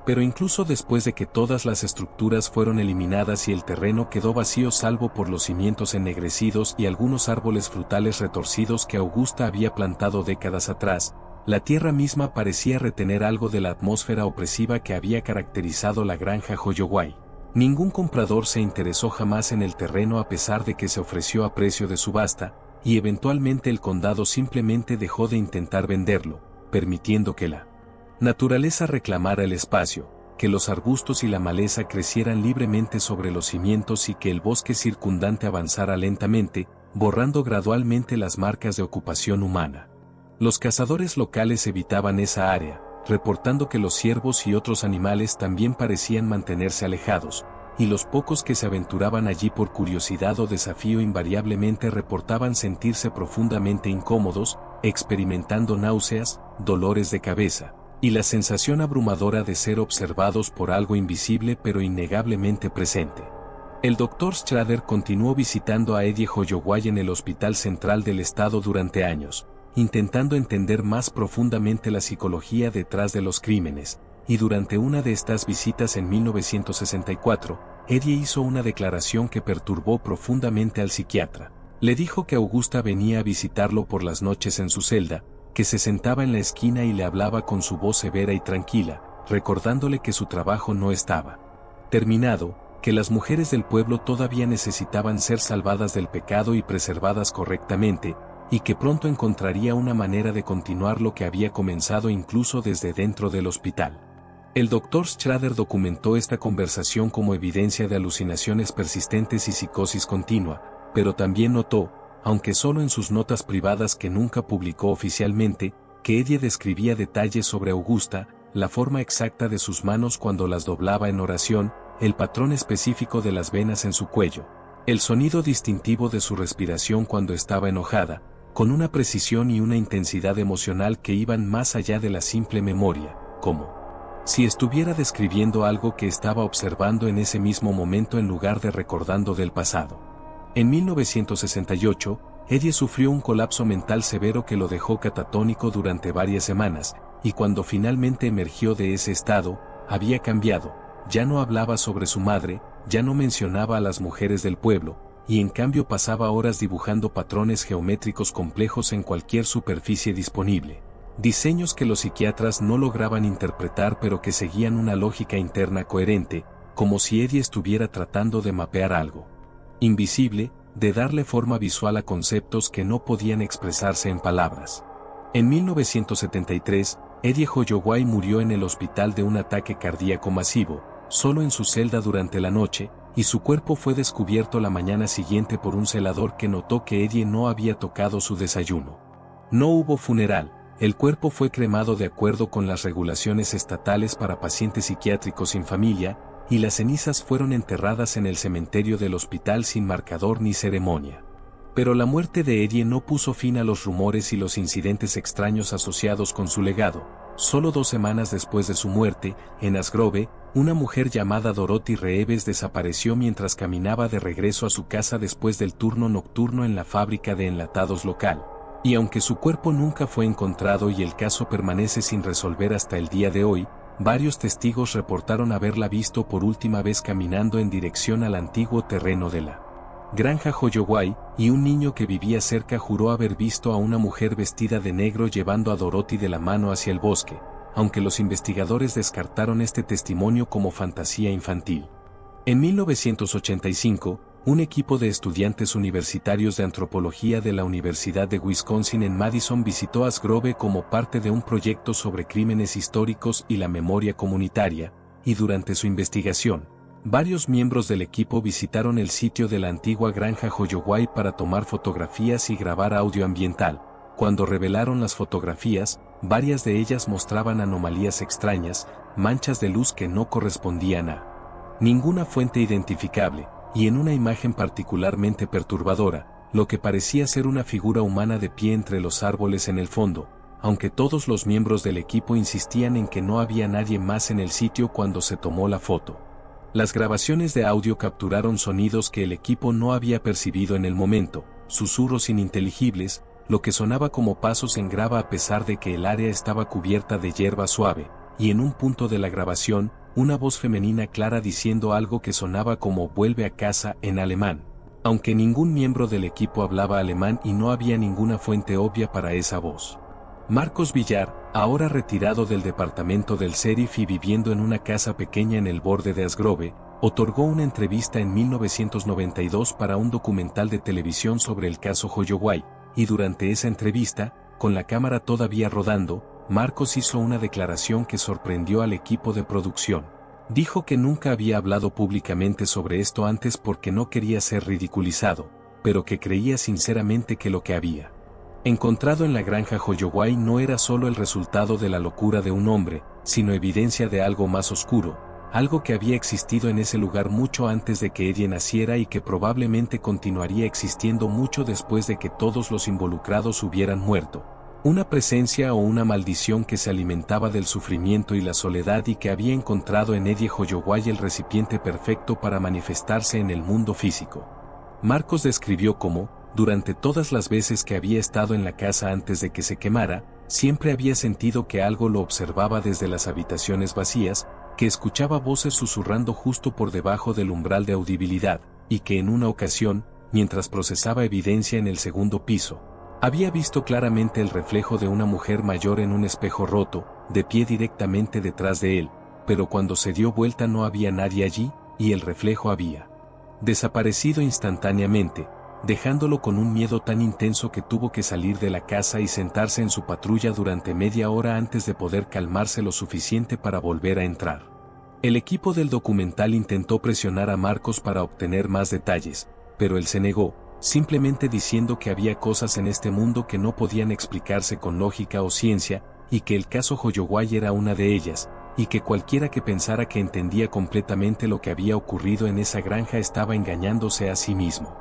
Pero incluso después de que todas las estructuras fueron eliminadas y el terreno quedó vacío salvo por los cimientos ennegrecidos y algunos árboles frutales retorcidos que Augusta había plantado décadas atrás, la tierra misma parecía retener algo de la atmósfera opresiva que había caracterizado la granja Holloway. Ningún comprador se interesó jamás en el terreno a pesar de que se ofreció a precio de subasta, y eventualmente el condado simplemente dejó de intentar venderlo, permitiendo que la naturaleza reclamara el espacio, que los arbustos y la maleza crecieran libremente sobre los cimientos y que el bosque circundante avanzara lentamente, borrando gradualmente las marcas de ocupación humana. Los cazadores locales evitaban esa área, reportando que los ciervos y otros animales también parecían mantenerse alejados, y los pocos que se aventuraban allí por curiosidad o desafío invariablemente reportaban sentirse profundamente incómodos, experimentando náuseas, dolores de cabeza, y la sensación abrumadora de ser observados por algo invisible pero innegablemente presente. El Dr. Schrader continuó visitando a Eddie Holloway en el Hospital Central del Estado durante años, intentando entender más profundamente la psicología detrás de los crímenes, y durante una de estas visitas en 1964, Eddie hizo una declaración que perturbó profundamente al psiquiatra. Le dijo que Augusta venía a visitarlo por las noches en su celda, que se sentaba en la esquina y le hablaba con su voz severa y tranquila, recordándole que su trabajo no estaba terminado, que las mujeres del pueblo todavía necesitaban ser salvadas del pecado y preservadas correctamente, y que pronto encontraría una manera de continuar lo que había comenzado incluso desde dentro del hospital. El Dr. Schrader documentó esta conversación como evidencia de alucinaciones persistentes y psicosis continua, pero también notó, aunque solo en sus notas privadas que nunca publicó oficialmente, que Eddie describía detalles sobre Augusta, la forma exacta de sus manos cuando las doblaba en oración, el patrón específico de las venas en su cuello, el sonido distintivo de su respiración cuando estaba enojada, con una precisión y una intensidad emocional que iban más allá de la simple memoria, como si estuviera describiendo algo que estaba observando en ese mismo momento en lugar de recordando del pasado. En 1968, Eddie sufrió un colapso mental severo que lo dejó catatónico durante varias semanas, y cuando finalmente emergió de ese estado, había cambiado, ya no hablaba sobre su madre, ya no mencionaba a las mujeres del pueblo, y en cambio pasaba horas dibujando patrones geométricos complejos en cualquier superficie disponible. Diseños que los psiquiatras no lograban interpretar pero que seguían una lógica interna coherente, como si Eddie estuviera tratando de mapear algo invisible, de darle forma visual a conceptos que no podían expresarse en palabras. En 1973, Eddie Holloway murió en el hospital de un ataque cardíaco masivo, solo en su celda durante la noche, y su cuerpo fue descubierto la mañana siguiente por un celador que notó que Eddie no había tocado su desayuno. No hubo funeral, el cuerpo fue cremado de acuerdo con las regulaciones estatales para pacientes psiquiátricos sin familia, y las cenizas fueron enterradas en el cementerio del hospital sin marcador ni ceremonia. Pero la muerte de Eddie no puso fin a los rumores y los incidentes extraños asociados con su legado. Solo 2 semanas después de su muerte, en Asgrove, una mujer llamada Dorothy Reeves desapareció mientras caminaba de regreso a su casa después del turno nocturno en la fábrica de enlatados local. Y aunque su cuerpo nunca fue encontrado y el caso permanece sin resolver hasta el día de hoy, varios testigos reportaron haberla visto por última vez caminando en dirección al antiguo terreno de la granja Holloway, y un niño que vivía cerca juró haber visto a una mujer vestida de negro llevando a Dorothy de la mano hacia el bosque, aunque los investigadores descartaron este testimonio como fantasía infantil. En 1985, un equipo de estudiantes universitarios de antropología de la Universidad de Wisconsin en Madison visitó Asgrove como parte de un proyecto sobre crímenes históricos y la memoria comunitaria, y durante su investigación, varios miembros del equipo visitaron el sitio de la antigua granja Holloway para tomar fotografías y grabar audio ambiental. Cuando revelaron las fotografías, varias de ellas mostraban anomalías extrañas, manchas de luz que no correspondían a ninguna fuente identificable, y en una imagen particularmente perturbadora, lo que parecía ser una figura humana de pie entre los árboles en el fondo, aunque todos los miembros del equipo insistían en que no había nadie más en el sitio cuando se tomó la foto. Las grabaciones de audio capturaron sonidos que el equipo no había percibido en el momento, susurros ininteligibles, lo que sonaba como pasos en grava a pesar de que el área estaba cubierta de hierba suave, y en un punto de la grabación, una voz femenina clara diciendo algo que sonaba como «vuelve a casa» en alemán. Aunque ningún miembro del equipo hablaba alemán y no había ninguna fuente obvia para esa voz. Marcos Villar, ahora retirado del departamento del sheriff y viviendo en una casa pequeña en el borde de Asgrove, otorgó una entrevista en 1992 para un documental de televisión sobre el caso Holloway, y durante esa entrevista, con la cámara todavía rodando, Marcos hizo una declaración que sorprendió al equipo de producción. Dijo que nunca había hablado públicamente sobre esto antes porque no quería ser ridiculizado, pero que creía sinceramente que lo que había encontrado en la granja Holloway no era solo el resultado de la locura de un hombre, sino evidencia de algo más oscuro, algo que había existido en ese lugar mucho antes de que Eddie naciera y que probablemente continuaría existiendo mucho después de que todos los involucrados hubieran muerto. Una presencia o una maldición que se alimentaba del sufrimiento y la soledad y que había encontrado en Eddie Holloway el recipiente perfecto para manifestarse en el mundo físico. Marcos describió cómo, durante todas las veces que había estado en la casa antes de que se quemara, siempre había sentido que algo lo observaba desde las habitaciones vacías, que escuchaba voces susurrando justo por debajo del umbral de audibilidad, y que en una ocasión, mientras procesaba evidencia en el segundo piso, había visto claramente el reflejo de una mujer mayor en un espejo roto, de pie directamente detrás de él, pero cuando se dio vuelta no había nadie allí, y el reflejo había desaparecido instantáneamente, dejándolo con un miedo tan intenso que tuvo que salir de la casa y sentarse en su patrulla durante media hora antes de poder calmarse lo suficiente para volver a entrar. El equipo del documental intentó presionar a Marcos para obtener más detalles, pero él se negó, simplemente diciendo que había cosas en este mundo que no podían explicarse con lógica o ciencia, y que el caso Holloway era una de ellas, y que cualquiera que pensara que entendía completamente lo que había ocurrido en esa granja estaba engañándose a sí mismo.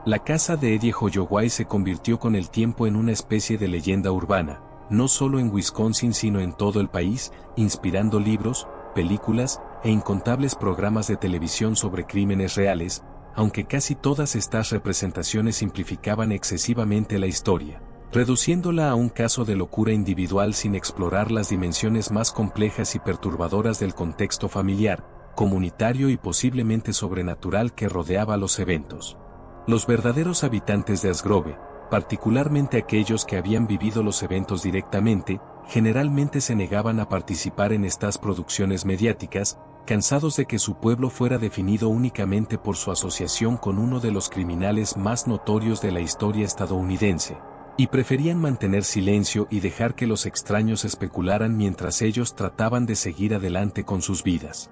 La casa de Eddie Holloway se convirtió con el tiempo en una especie de leyenda urbana, no solo en Wisconsin sino en todo el país, inspirando libros, películas e incontables programas de televisión sobre crímenes reales, aunque casi todas estas representaciones simplificaban excesivamente la historia, reduciéndola a un caso de locura individual sin explorar las dimensiones más complejas y perturbadoras del contexto familiar, comunitario y posiblemente sobrenatural que rodeaba los eventos. Los verdaderos habitantes de Asgrove, particularmente aquellos que habían vivido los eventos directamente, generalmente se negaban a participar en estas producciones mediáticas, cansados de que su pueblo fuera definido únicamente por su asociación con uno de los criminales más notorios de la historia estadounidense, y preferían mantener silencio y dejar que los extraños especularan mientras ellos trataban de seguir adelante con sus vidas.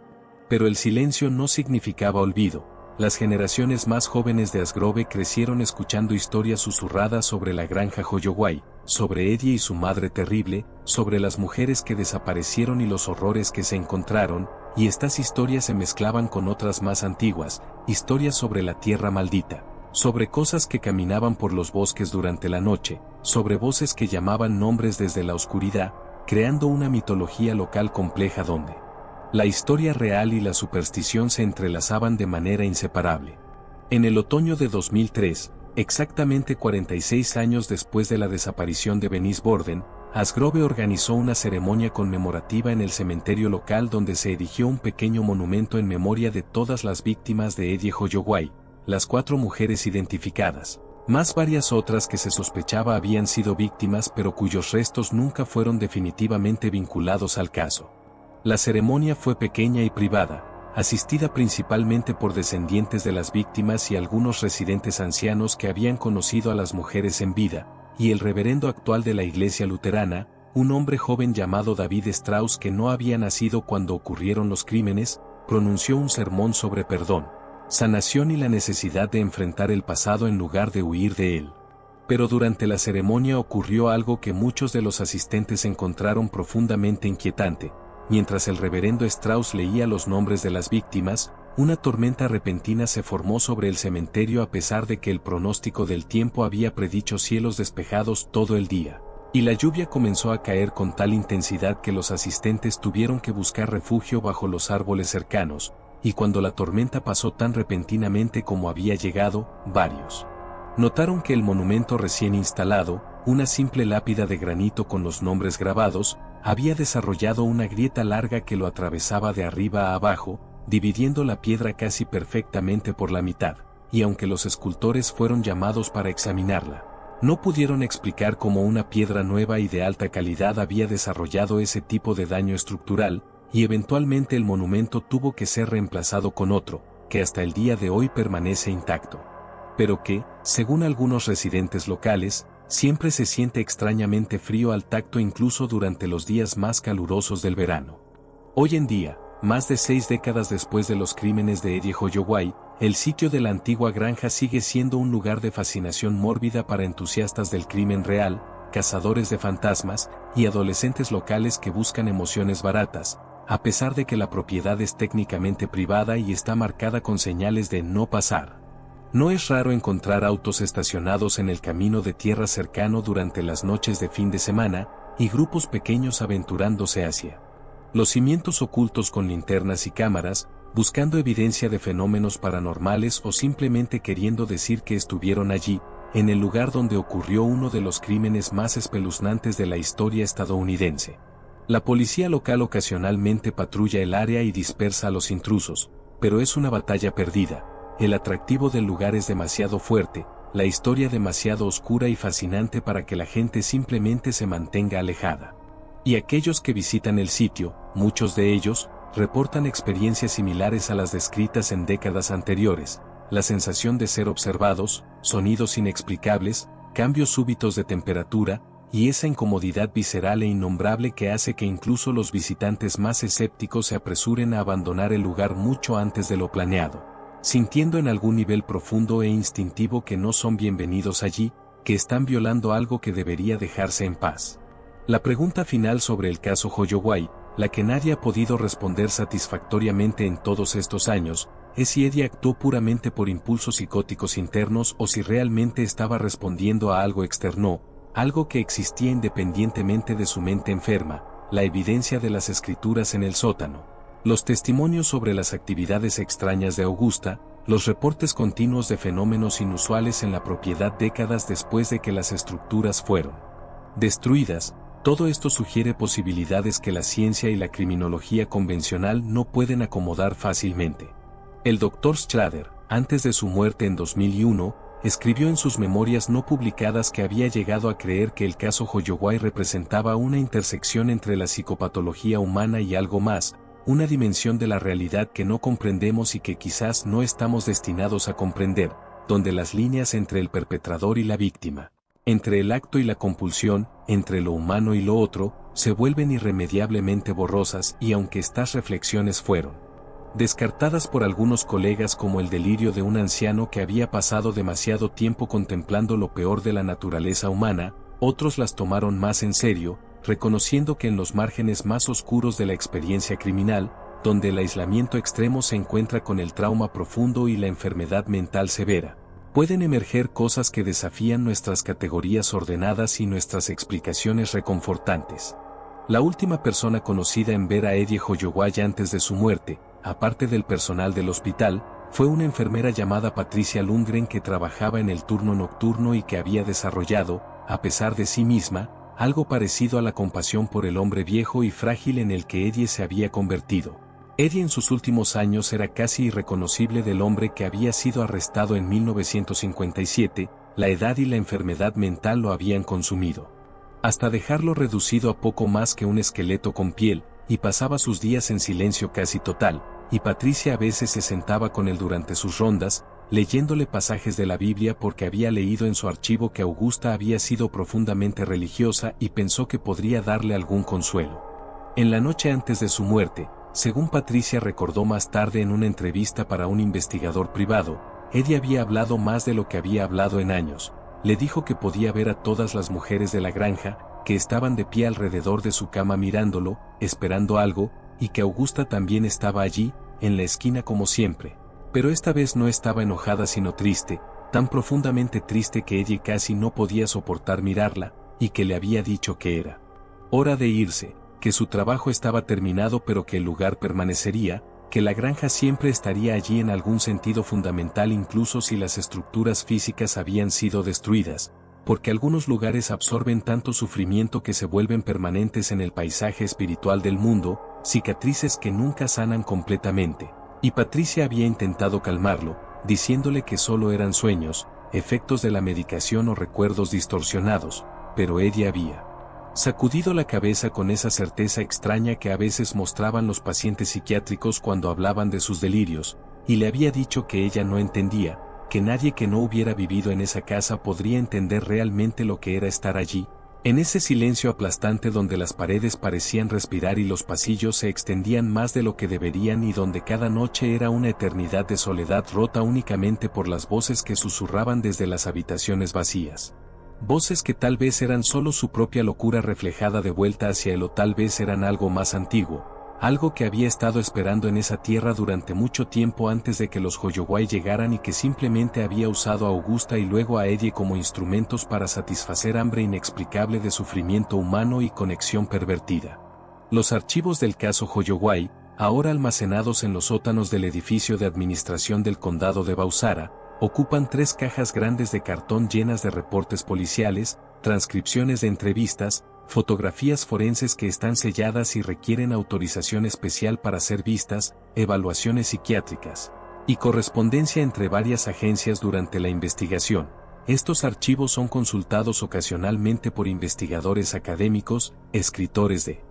Pero el silencio no significaba olvido. Las generaciones más jóvenes de Asgrove crecieron escuchando historias susurradas sobre la granja Holloway, sobre Eddie y su madre terrible, sobre las mujeres que desaparecieron y los horrores que se encontraron, y estas historias se mezclaban con otras más antiguas, historias sobre la tierra maldita, sobre cosas que caminaban por los bosques durante la noche, sobre voces que llamaban nombres desde la oscuridad, creando una mitología local compleja donde la historia real y la superstición se entrelazaban de manera inseparable. En el otoño de 2003, exactamente 46 años después de la desaparición de Bernice Borden, Asgrove organizó una ceremonia conmemorativa en el cementerio local donde se erigió un pequeño monumento en memoria de todas las víctimas de Eddie Holloway, las 4 mujeres identificadas, más varias otras que se sospechaba habían sido víctimas pero cuyos restos nunca fueron definitivamente vinculados al caso. La ceremonia fue pequeña y privada, asistida principalmente por descendientes de las víctimas y algunos residentes ancianos que habían conocido a las mujeres en vida, y el reverendo actual de la iglesia luterana, un hombre joven llamado David Strauss que no había nacido cuando ocurrieron los crímenes, pronunció un sermón sobre perdón, sanación y la necesidad de enfrentar el pasado en lugar de huir de él. Pero durante la ceremonia ocurrió algo que muchos de los asistentes encontraron profundamente inquietante. Mientras el reverendo Strauss leía los nombres de las víctimas, una tormenta repentina se formó sobre el cementerio a pesar de que el pronóstico del tiempo había predicho cielos despejados todo el día, y la lluvia comenzó a caer con tal intensidad que los asistentes tuvieron que buscar refugio bajo los árboles cercanos, y cuando la tormenta pasó tan repentinamente como había llegado, varios notaron que el monumento recién instalado, una simple lápida de granito con los nombres grabados, había desarrollado una grieta larga que lo atravesaba de arriba a abajo, dividiendo la piedra casi perfectamente por la mitad, y aunque los escultores fueron llamados para examinarla, no pudieron explicar cómo una piedra nueva y de alta calidad había desarrollado ese tipo de daño estructural, y eventualmente el monumento tuvo que ser reemplazado con otro, que hasta el día de hoy permanece intacto. Pero que, según algunos residentes locales, siempre se siente extrañamente frío al tacto incluso durante los días más calurosos del verano. Hoy en día, más de 6 décadas después de los crímenes de Eddie Holloway, el sitio de la antigua granja sigue siendo un lugar de fascinación mórbida para entusiastas del crimen real, cazadores de fantasmas y adolescentes locales que buscan emociones baratas, a pesar de que la propiedad es técnicamente privada y está marcada con señales de no pasar. No es raro encontrar autos estacionados en el camino de tierra cercano durante las noches de fin de semana, y grupos pequeños aventurándose hacia los cimientos ocultos con linternas y cámaras, buscando evidencia de fenómenos paranormales o simplemente queriendo decir que estuvieron allí, en el lugar donde ocurrió uno de los crímenes más espeluznantes de la historia estadounidense. La policía local ocasionalmente patrulla el área y dispersa a los intrusos, pero es una batalla perdida. El atractivo del lugar es demasiado fuerte, la historia demasiado oscura y fascinante para que la gente simplemente se mantenga alejada. Y aquellos que visitan el sitio, muchos de ellos, reportan experiencias similares a las descritas en décadas anteriores, la sensación de ser observados, sonidos inexplicables, cambios súbitos de temperatura, y esa incomodidad visceral e innombrable que hace que incluso los visitantes más escépticos se apresuren a abandonar el lugar mucho antes de lo planeado, sintiendo en algún nivel profundo e instintivo que no son bienvenidos allí, que están violando algo que debería dejarse en paz. La pregunta final sobre el caso Holloway, la que nadie ha podido responder satisfactoriamente en todos estos años, es si Eddie actuó puramente por impulsos psicóticos internos o si realmente estaba respondiendo a algo externo, algo que existía independientemente de su mente enferma, la evidencia de las escrituras en el sótano, los testimonios sobre las actividades extrañas de Augusta, los reportes continuos de fenómenos inusuales en la propiedad décadas después de que las estructuras fueron destruidas. Todo esto sugiere posibilidades que la ciencia y la criminología convencional no pueden acomodar fácilmente. El Dr. Schrader, antes de su muerte en 2001, escribió en sus memorias no publicadas que había llegado a creer que el caso Holloway representaba una intersección entre la psicopatología humana y algo más, una dimensión de la realidad que no comprendemos y que quizás no estamos destinados a comprender, donde las líneas entre el perpetrador y la víctima, entre el acto y la compulsión, entre lo humano y lo otro, se vuelven irremediablemente borrosas y aunque estas reflexiones fueron descartadas por algunos colegas como el delirio de un anciano que había pasado demasiado tiempo contemplando lo peor de la naturaleza humana, otros las tomaron más en serio, reconociendo que en los márgenes más oscuros de la experiencia criminal, donde el aislamiento extremo se encuentra con el trauma profundo y la enfermedad mental severa, pueden emerger cosas que desafían nuestras categorías ordenadas y nuestras explicaciones reconfortantes. La última persona conocida en ver a Eddie Holloway antes de su muerte, aparte del personal del hospital, fue una enfermera llamada Patricia Lundgren que trabajaba en el turno nocturno y que había desarrollado, a pesar de sí misma, algo parecido a la compasión por el hombre viejo y frágil en el que Eddie se había convertido. Eddie en sus últimos años era casi irreconocible del hombre que había sido arrestado en 1957, la edad y la enfermedad mental lo habían consumido, hasta dejarlo reducido a poco más que un esqueleto con piel, y pasaba sus días en silencio casi total, y Patricia a veces se sentaba con él durante sus rondas, leyéndole pasajes de la Biblia porque había leído en su archivo que Augusta había sido profundamente religiosa y pensó que podría darle algún consuelo. En la noche antes de su muerte, según Patricia recordó más tarde en una entrevista para un investigador privado, Eddie había hablado más de lo que había hablado en años. Le dijo que podía ver a todas las mujeres de la granja, que estaban de pie alrededor de su cama mirándolo, esperando algo, y que Augusta también estaba allí, en la esquina como siempre. Pero esta vez no estaba enojada sino triste, tan profundamente triste que Eddie casi no podía soportar mirarla, y que le había dicho que era hora de irse, que su trabajo estaba terminado pero que el lugar permanecería, que la granja siempre estaría allí en algún sentido fundamental incluso si las estructuras físicas habían sido destruidas, porque algunos lugares absorben tanto sufrimiento que se vuelven permanentes en el paisaje espiritual del mundo, cicatrices que nunca sanan completamente. Y Patricia había intentado calmarlo, diciéndole que solo eran sueños, efectos de la medicación o recuerdos distorsionados, pero Eddie había sacudido la cabeza con esa certeza extraña que a veces mostraban los pacientes psiquiátricos cuando hablaban de sus delirios, y le había dicho que ella no entendía, que nadie que no hubiera vivido en esa casa podría entender realmente lo que era estar allí, en ese silencio aplastante donde las paredes parecían respirar y los pasillos se extendían más de lo que deberían y donde cada noche era una eternidad de soledad rota únicamente por las voces que susurraban desde las habitaciones vacías. Voces que tal vez eran solo su propia locura reflejada de vuelta hacia él o tal vez eran algo más antiguo, algo que había estado esperando en esa tierra durante mucho tiempo antes de que los Hoyoway llegaran y que simplemente había usado a Augusta y luego a Eddie como instrumentos para satisfacer hambre inexplicable de sufrimiento humano y conexión pervertida. Los archivos del caso Hoyoway, ahora almacenados en los sótanos del edificio de administración del condado de Bausara, ocupan 3 cajas grandes de cartón llenas de reportes policiales, transcripciones de entrevistas, fotografías forenses que están selladas y requieren autorización especial para ser vistas, evaluaciones psiquiátricas y correspondencia entre varias agencias durante la investigación. Estos archivos son consultados ocasionalmente por investigadores académicos, escritores de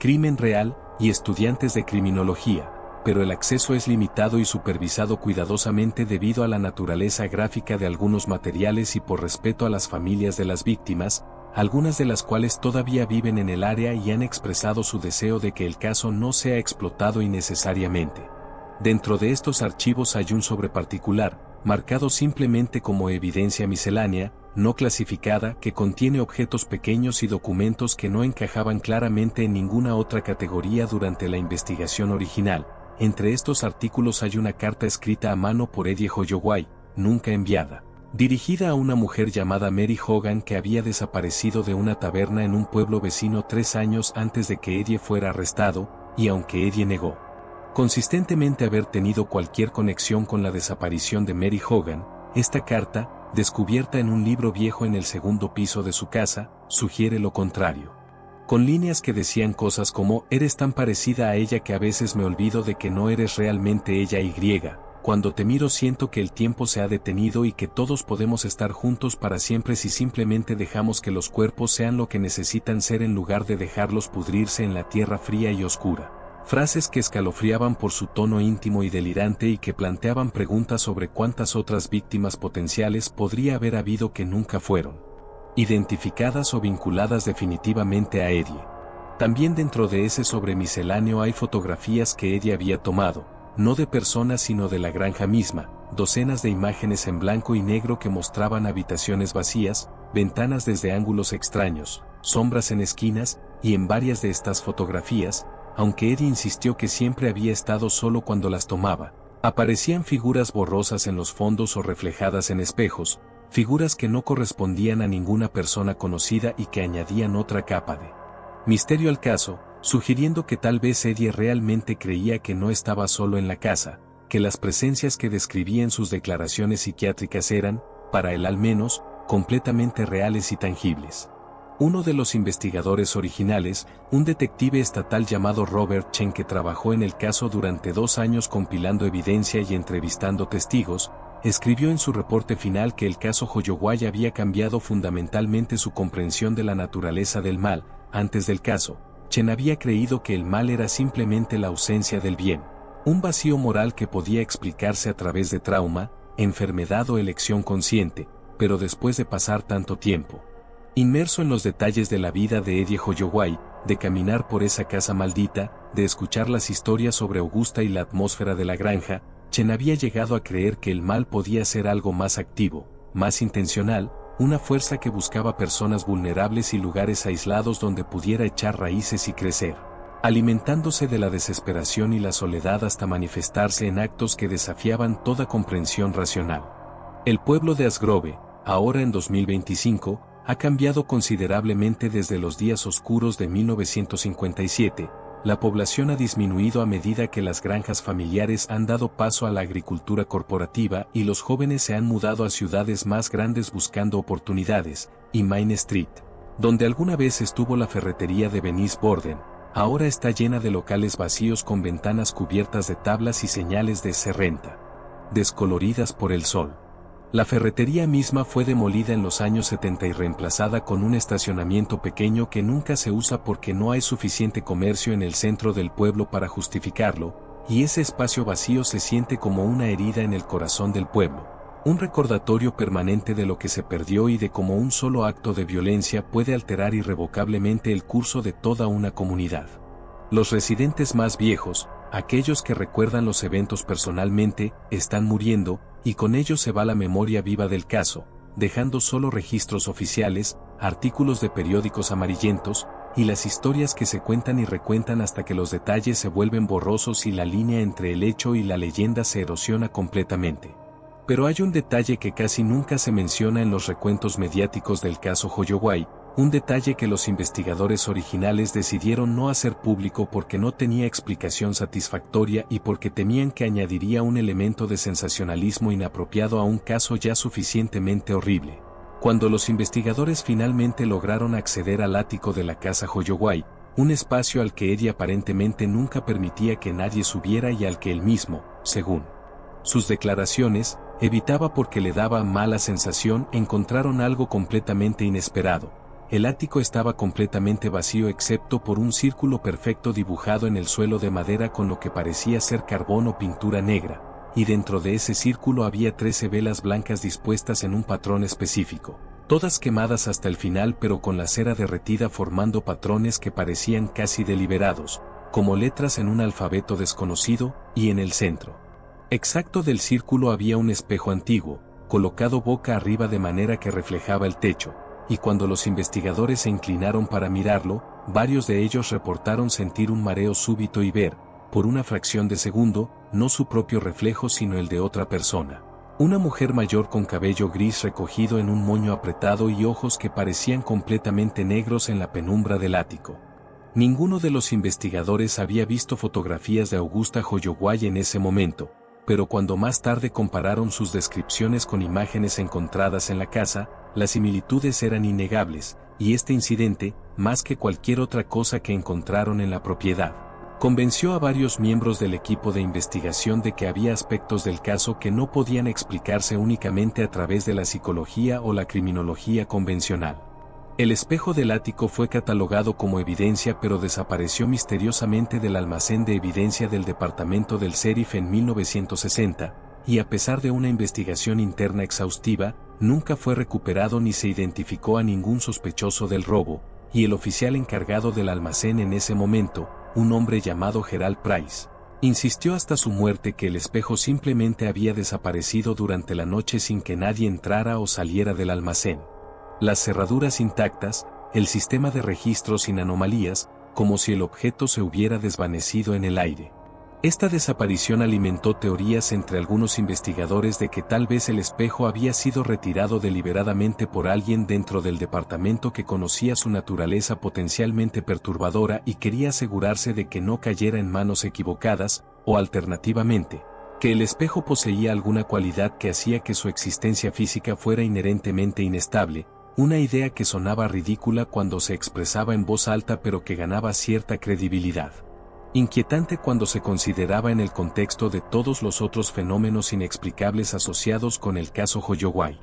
crimen real y estudiantes de criminología, pero el acceso es limitado y supervisado cuidadosamente debido a la naturaleza gráfica de algunos materiales y por respeto a las familias de las víctimas, algunas de las cuales todavía viven en el área y han expresado su deseo de que el caso no sea explotado innecesariamente. Dentro de estos archivos hay un sobre particular, marcado simplemente como evidencia miscelánea, no clasificada, que contiene objetos pequeños y documentos que no encajaban claramente en ninguna otra categoría durante la investigación original. Entre estos artículos hay una carta escrita a mano por Eddie Hoyoway, nunca enviada, dirigida a una mujer llamada Mary Hogan que había desaparecido de una taberna en un pueblo vecino 3 años antes de que Eddie fuera arrestado, y aunque Eddie negó consistentemente haber tenido cualquier conexión con la desaparición de Mary Hogan, esta carta, descubierta en un libro viejo en el segundo piso de su casa, sugiere lo contrario. Con líneas que decían cosas como: eres tan parecida a ella que a veces me olvido de que no eres realmente ella y cuando te miro siento que el tiempo se ha detenido y que todos podemos estar juntos para siempre si simplemente dejamos que los cuerpos sean lo que necesitan ser en lugar de dejarlos pudrirse en la tierra fría y oscura. Frases que escalofriaban por su tono íntimo y delirante y que planteaban preguntas sobre cuántas otras víctimas potenciales podría haber habido que nunca fueron identificadas o vinculadas definitivamente a Eddie. También dentro de ese sobre misceláneo hay fotografías que Eddie había tomado, no de personas sino de la granja misma, docenas de imágenes en blanco y negro que mostraban habitaciones vacías, ventanas desde ángulos extraños, sombras en esquinas, y en varias de estas fotografías, aunque Eddie insistió que siempre había estado solo cuando las tomaba, aparecían figuras borrosas en los fondos o reflejadas en espejos, figuras que no correspondían a ninguna persona conocida y que añadían otra capa de misterio al caso, sugiriendo que tal vez Eddie realmente creía que no estaba solo en la casa, que las presencias que describía en sus declaraciones psiquiátricas eran, para él al menos, completamente reales y tangibles. Uno de los investigadores originales, un detective estatal llamado Robert Chen que trabajó en el caso durante 2 años compilando evidencia y entrevistando testigos, escribió en su reporte final que el caso Hoyoway había cambiado fundamentalmente su comprensión de la naturaleza del mal. Antes del caso, Chen había creído que el mal era simplemente la ausencia del bien, un vacío moral que podía explicarse a través de trauma, enfermedad o elección consciente, pero después de pasar tanto tiempo inmerso en los detalles de la vida de Eddie Hoyoway, de caminar por esa casa maldita, de escuchar las historias sobre Augusta y la atmósfera de la granja, Chen había llegado a creer que el mal podía ser algo más activo, más intencional, una fuerza que buscaba personas vulnerables y lugares aislados donde pudiera echar raíces y crecer, alimentándose de la desesperación y la soledad hasta manifestarse en actos que desafiaban toda comprensión racional. El pueblo de Asgrove, ahora en 2025, ha cambiado considerablemente desde los días oscuros de 1957, La población ha disminuido a medida que las granjas familiares han dado paso a la agricultura corporativa y los jóvenes se han mudado a ciudades más grandes buscando oportunidades, y Main Street, donde alguna vez estuvo la ferretería de Venice Borden, ahora está llena de locales vacíos con ventanas cubiertas de tablas y señales de "se renta", descoloridas por el sol. La ferretería misma fue demolida en los años 70 y reemplazada con un estacionamiento pequeño que nunca se usa porque no hay suficiente comercio en el centro del pueblo para justificarlo, y ese espacio vacío se siente como una herida en el corazón del pueblo, un recordatorio permanente de lo que se perdió y de cómo un solo acto de violencia puede alterar irrevocablemente el curso de toda una comunidad. Los residentes más viejos, aquellos que recuerdan los eventos personalmente, están muriendo, y con ellos se va la memoria viva del caso, dejando solo registros oficiales, artículos de periódicos amarillentos, y las historias que se cuentan y recuentan hasta que los detalles se vuelven borrosos y la línea entre el hecho y la leyenda se erosiona completamente. Pero hay un detalle que casi nunca se menciona en los recuentos mediáticos del caso Holloway, un detalle que los investigadores originales decidieron no hacer público porque no tenía explicación satisfactoria y porque temían que añadiría un elemento de sensacionalismo inapropiado a un caso ya suficientemente horrible. Cuando los investigadores finalmente lograron acceder al ático de la casa Holloway, un espacio al que Eddie aparentemente nunca permitía que nadie subiera y al que él mismo, según sus declaraciones, evitaba porque le daba mala sensación, encontraron algo completamente inesperado. El ático estaba completamente vacío excepto por un círculo perfecto dibujado en el suelo de madera con lo que parecía ser carbón o pintura negra, y dentro de ese círculo había 13 velas blancas dispuestas en un patrón específico, todas quemadas hasta el final pero con la cera derretida formando patrones que parecían casi deliberados, como letras en un alfabeto desconocido, y en el centro exacto del círculo había un espejo antiguo, colocado boca arriba de manera que reflejaba el techo, y cuando los investigadores se inclinaron para mirarlo, varios de ellos reportaron sentir un mareo súbito y ver, por una fracción de segundo, no su propio reflejo sino el de otra persona. Una mujer mayor con cabello gris recogido en un moño apretado y ojos que parecían completamente negros en la penumbra del ático. Ninguno de los investigadores había visto fotografías de Augusta Holloway en ese momento, pero cuando más tarde compararon sus descripciones con imágenes encontradas en la casa, las similitudes eran innegables, y este incidente, más que cualquier otra cosa que encontraron en la propiedad, convenció a varios miembros del equipo de investigación de que había aspectos del caso que no podían explicarse únicamente a través de la psicología o la criminología convencional. El espejo del ático fue catalogado como evidencia pero desapareció misteriosamente del almacén de evidencia del departamento del sheriff en 1960, y a pesar de una investigación interna exhaustiva, nunca fue recuperado ni se identificó a ningún sospechoso del robo, y el oficial encargado del almacén en ese momento, un hombre llamado Gerald Price, insistió hasta su muerte que el espejo simplemente había desaparecido durante la noche sin que nadie entrara o saliera del almacén. Las cerraduras intactas, el sistema de registro sin anomalías, como si el objeto se hubiera desvanecido en el aire. Esta desaparición alimentó teorías entre algunos investigadores de que tal vez el espejo había sido retirado deliberadamente por alguien dentro del departamento que conocía su naturaleza potencialmente perturbadora y quería asegurarse de que no cayera en manos equivocadas, o alternativamente, que el espejo poseía alguna cualidad que hacía que su existencia física fuera inherentemente inestable, una idea que sonaba ridícula cuando se expresaba en voz alta pero que ganaba cierta credibilidad. Inquietante cuando se consideraba en el contexto de todos los otros fenómenos inexplicables asociados con el caso Holloway.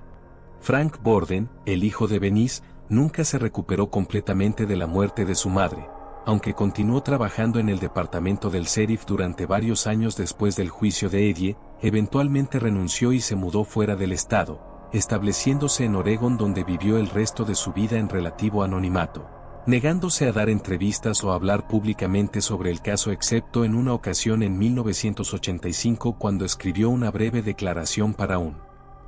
Frank Borden, el hijo de Venice, nunca se recuperó completamente de la muerte de su madre, aunque continuó trabajando en el departamento del sheriff durante varios años después del juicio de Eddie, eventualmente renunció y se mudó fuera del estado, estableciéndose en Oregón donde vivió el resto de su vida en relativo anonimato, negándose a dar entrevistas o a hablar públicamente sobre el caso excepto en una ocasión en 1985 cuando escribió una breve declaración para un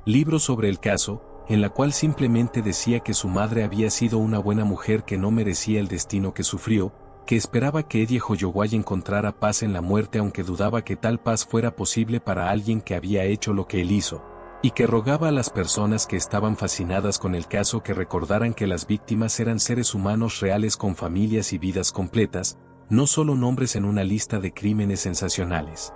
libro sobre el caso, en la cual simplemente decía que su madre había sido una buena mujer que no merecía el destino que sufrió, que esperaba que Eddie Holloway encontrara paz en la muerte aunque dudaba que tal paz fuera posible para alguien que había hecho lo que él hizo, y que rogaba a las personas que estaban fascinadas con el caso que recordaran que las víctimas eran seres humanos reales con familias y vidas completas, no solo nombres en una lista de crímenes sensacionales.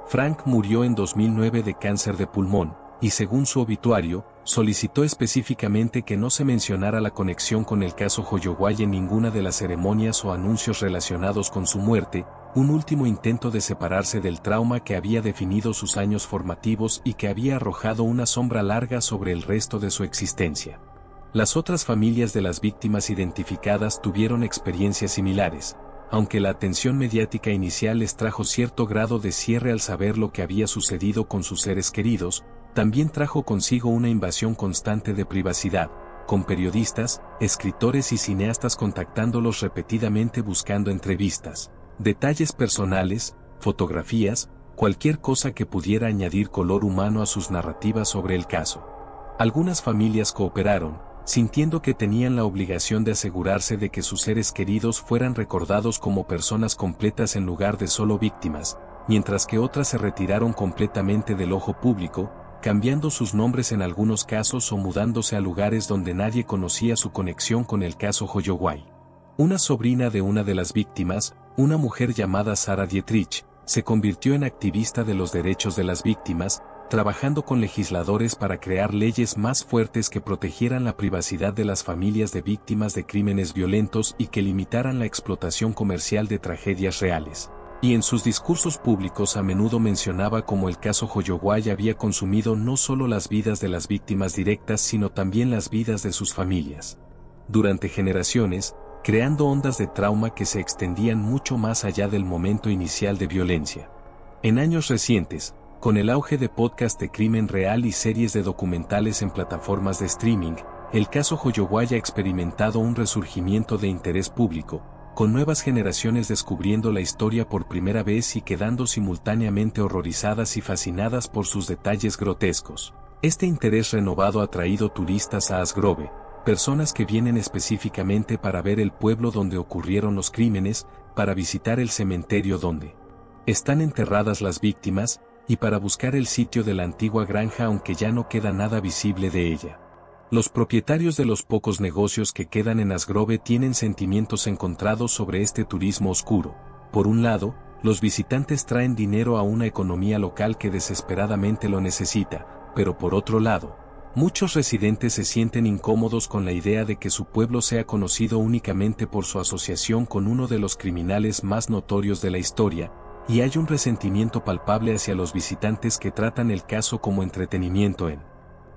Frank murió en 2009 de cáncer de pulmón, y según su obituario, solicitó específicamente que no se mencionara la conexión con el caso Holloway en ninguna de las ceremonias o anuncios relacionados con su muerte, un último intento de separarse del trauma que había definido sus años formativos y que había arrojado una sombra larga sobre el resto de su existencia. Las otras familias de las víctimas identificadas tuvieron experiencias similares, aunque la atención mediática inicial les trajo cierto grado de cierre al saber lo que había sucedido con sus seres queridos, también trajo consigo una invasión constante de privacidad, con periodistas, escritores y cineastas contactándolos repetidamente buscando entrevistas, detalles personales, fotografías, cualquier cosa que pudiera añadir color humano a sus narrativas sobre el caso. Algunas familias cooperaron, sintiendo que tenían la obligación de asegurarse de que sus seres queridos fueran recordados como personas completas en lugar de solo víctimas, mientras que otras se retiraron completamente del ojo público, cambiando sus nombres en algunos casos o mudándose a lugares donde nadie conocía su conexión con el caso Holloway. Una sobrina de una de las víctimas, una mujer llamada Sarah Dietrich, se convirtió en activista de los derechos de las víctimas, trabajando con legisladores para crear leyes más fuertes que protegieran la privacidad de las familias de víctimas de crímenes violentos y que limitaran la explotación comercial de tragedias reales. Y en sus discursos públicos a menudo mencionaba cómo el caso Holloway había consumido no solo las vidas de las víctimas directas sino también las vidas de sus familias. Durante generaciones, creando ondas de trauma que se extendían mucho más allá del momento inicial de violencia. En años recientes, con el auge de podcasts de crimen real y series de documentales en plataformas de streaming, el caso Holloway ha experimentado un resurgimiento de interés público, con nuevas generaciones descubriendo la historia por primera vez y quedando simultáneamente horrorizadas y fascinadas por sus detalles grotescos. Este interés renovado ha traído turistas a Ash Grove, personas que vienen específicamente para ver el pueblo donde ocurrieron los crímenes, para visitar el cementerio donde están enterradas las víctimas, y para buscar el sitio de la antigua granja aunque ya no queda nada visible de ella. Los propietarios de los pocos negocios que quedan en Ash Grove tienen sentimientos encontrados sobre este turismo oscuro. Por un lado, los visitantes traen dinero a una economía local que desesperadamente lo necesita, pero por otro lado, muchos residentes se sienten incómodos con la idea de que su pueblo sea conocido únicamente por su asociación con uno de los criminales más notorios de la historia, y hay un resentimiento palpable hacia los visitantes que tratan el caso como entretenimiento en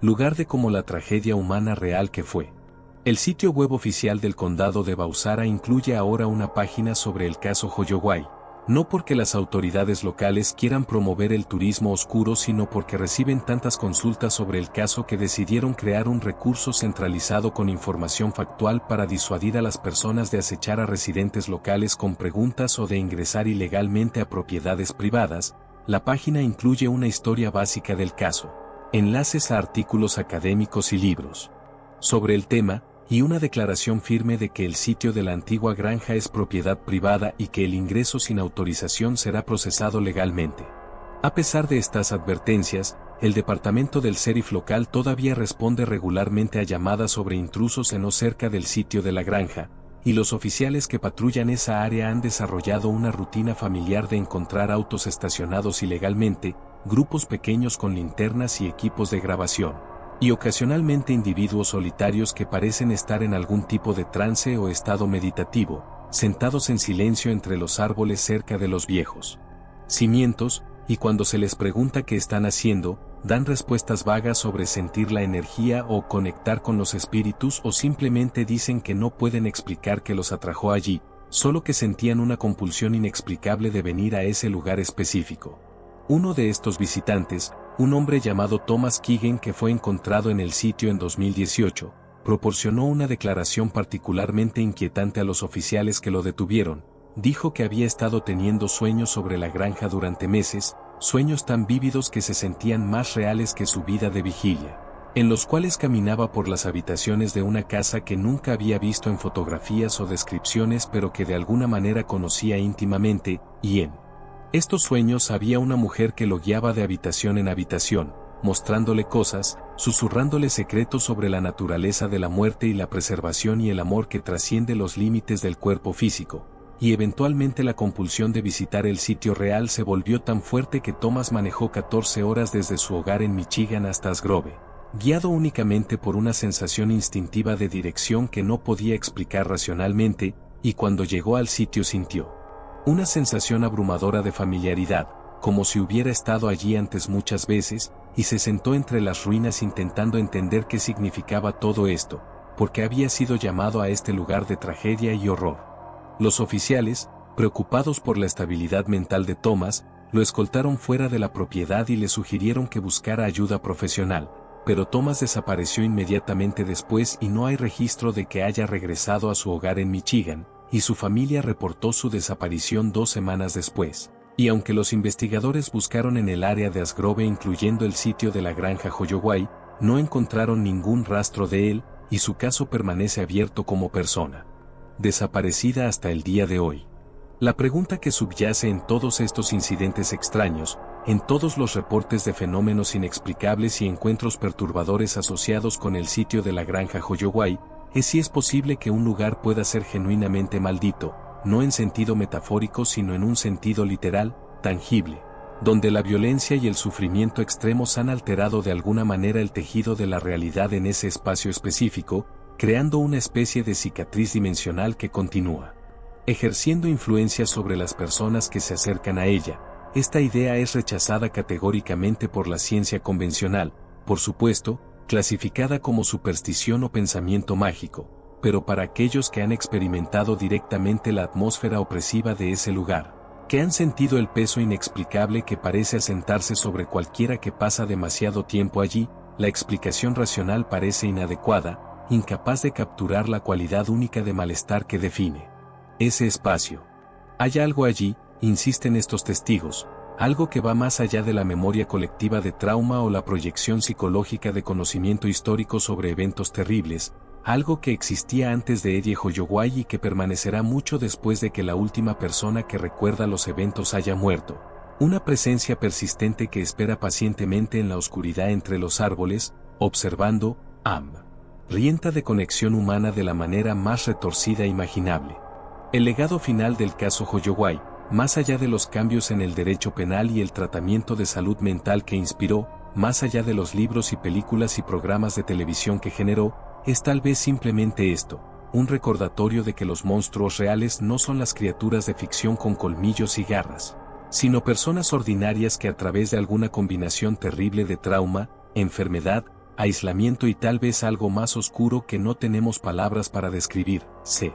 lugar de como la tragedia humana real que fue. El sitio web oficial del condado de Bausara incluye ahora una página sobre el caso Holloway, no porque las autoridades locales quieran promover el turismo oscuro sino porque reciben tantas consultas sobre el caso que decidieron crear un recurso centralizado con información factual para disuadir a las personas de acechar a residentes locales con preguntas o de ingresar ilegalmente a propiedades privadas. La página incluye una historia básica del caso, enlaces a artículos académicos y libros sobre el tema, y una declaración firme de que el sitio de la antigua granja es propiedad privada y que el ingreso sin autorización será procesado legalmente. A pesar de estas advertencias, el departamento del sheriff local todavía responde regularmente a llamadas sobre intrusos en o cerca del sitio de la granja, y los oficiales que patrullan esa área han desarrollado una rutina familiar de encontrar autos estacionados ilegalmente, grupos pequeños con linternas y equipos de grabación, y ocasionalmente individuos solitarios que parecen estar en algún tipo de trance o estado meditativo, sentados en silencio entre los árboles cerca de los viejos cimientos, y cuando se les pregunta qué están haciendo, dan respuestas vagas sobre sentir la energía o conectar con los espíritus o simplemente dicen que no pueden explicar qué los atrajo allí, solo que sentían una compulsión inexplicable de venir a ese lugar específico. Uno de estos visitantes, un hombre llamado Thomas Keegan que fue encontrado en el sitio en 2018, proporcionó una declaración particularmente inquietante a los oficiales que lo detuvieron. Dijo que había estado teniendo sueños sobre la granja durante meses, sueños tan vívidos que se sentían más reales que su vida de vigilia, en los cuales caminaba por las habitaciones de una casa que nunca había visto en fotografías o descripciones pero que de alguna manera conocía íntimamente, y en estos sueños había una mujer que lo guiaba de habitación en habitación, mostrándole cosas, susurrándole secretos sobre la naturaleza de la muerte y la preservación y el amor que trasciende los límites del cuerpo físico. y eventualmente la compulsión de visitar el sitio real se volvió tan fuerte que Thomas manejó 14 horas desde su hogar en Michigan hasta Asgrove, guiado únicamente por una sensación instintiva de dirección que no podía explicar racionalmente, y cuando llegó al sitio sintió una sensación abrumadora de familiaridad, como si hubiera estado allí antes muchas veces, y se sentó entre las ruinas intentando entender qué significaba todo esto, porque había sido llamado a este lugar de tragedia y horror. Los oficiales, preocupados por la estabilidad mental de Thomas, lo escoltaron fuera de la propiedad y le sugirieron que buscara ayuda profesional, pero Thomas desapareció inmediatamente después y no hay registro de que haya regresado a su hogar en Michigan, y su familia reportó su desaparición 2 semanas después. Y aunque los investigadores buscaron en el área de Asgrove incluyendo el sitio de la granja Holloway, no encontraron ningún rastro de él, y su caso permanece abierto como persona desaparecida hasta el día de hoy. La pregunta que subyace en todos estos incidentes extraños, en todos los reportes de fenómenos inexplicables y encuentros perturbadores asociados con el sitio de la granja Holloway, es si es posible que un lugar pueda ser genuinamente maldito, no en sentido metafórico sino en un sentido literal, tangible, donde la violencia y el sufrimiento extremos han alterado de alguna manera el tejido de la realidad en ese espacio específico, creando una especie de cicatriz dimensional que continúa ejerciendo influencia sobre las personas que se acercan a ella. Esta idea es rechazada categóricamente por la ciencia convencional, por supuesto, clasificada como superstición o pensamiento mágico, pero para aquellos que han experimentado directamente la atmósfera opresiva de ese lugar, que han sentido el peso inexplicable que parece asentarse sobre cualquiera que pasa demasiado tiempo allí, la explicación racional parece inadecuada, incapaz de capturar la cualidad única de malestar que define ese espacio. Hay algo allí, insisten estos testigos, algo que va más allá de la memoria colectiva de trauma o la proyección psicológica de conocimiento histórico sobre eventos terribles, algo que existía antes de Eddie Holloway y que permanecerá mucho después de que la última persona que recuerda los eventos haya muerto. Una presencia persistente que espera pacientemente en la oscuridad entre los árboles, observando, rienta de conexión humana de la manera más retorcida imaginable. El legado final del caso Holloway, más allá de los cambios en el derecho penal y el tratamiento de salud mental que inspiró, más allá de los libros y películas y programas de televisión que generó, es tal vez simplemente esto, un recordatorio de que los monstruos reales no son las criaturas de ficción con colmillos y garras, sino personas ordinarias que a través de alguna combinación terrible de trauma, enfermedad, aislamiento y tal vez algo más oscuro que no tenemos palabras para describir, se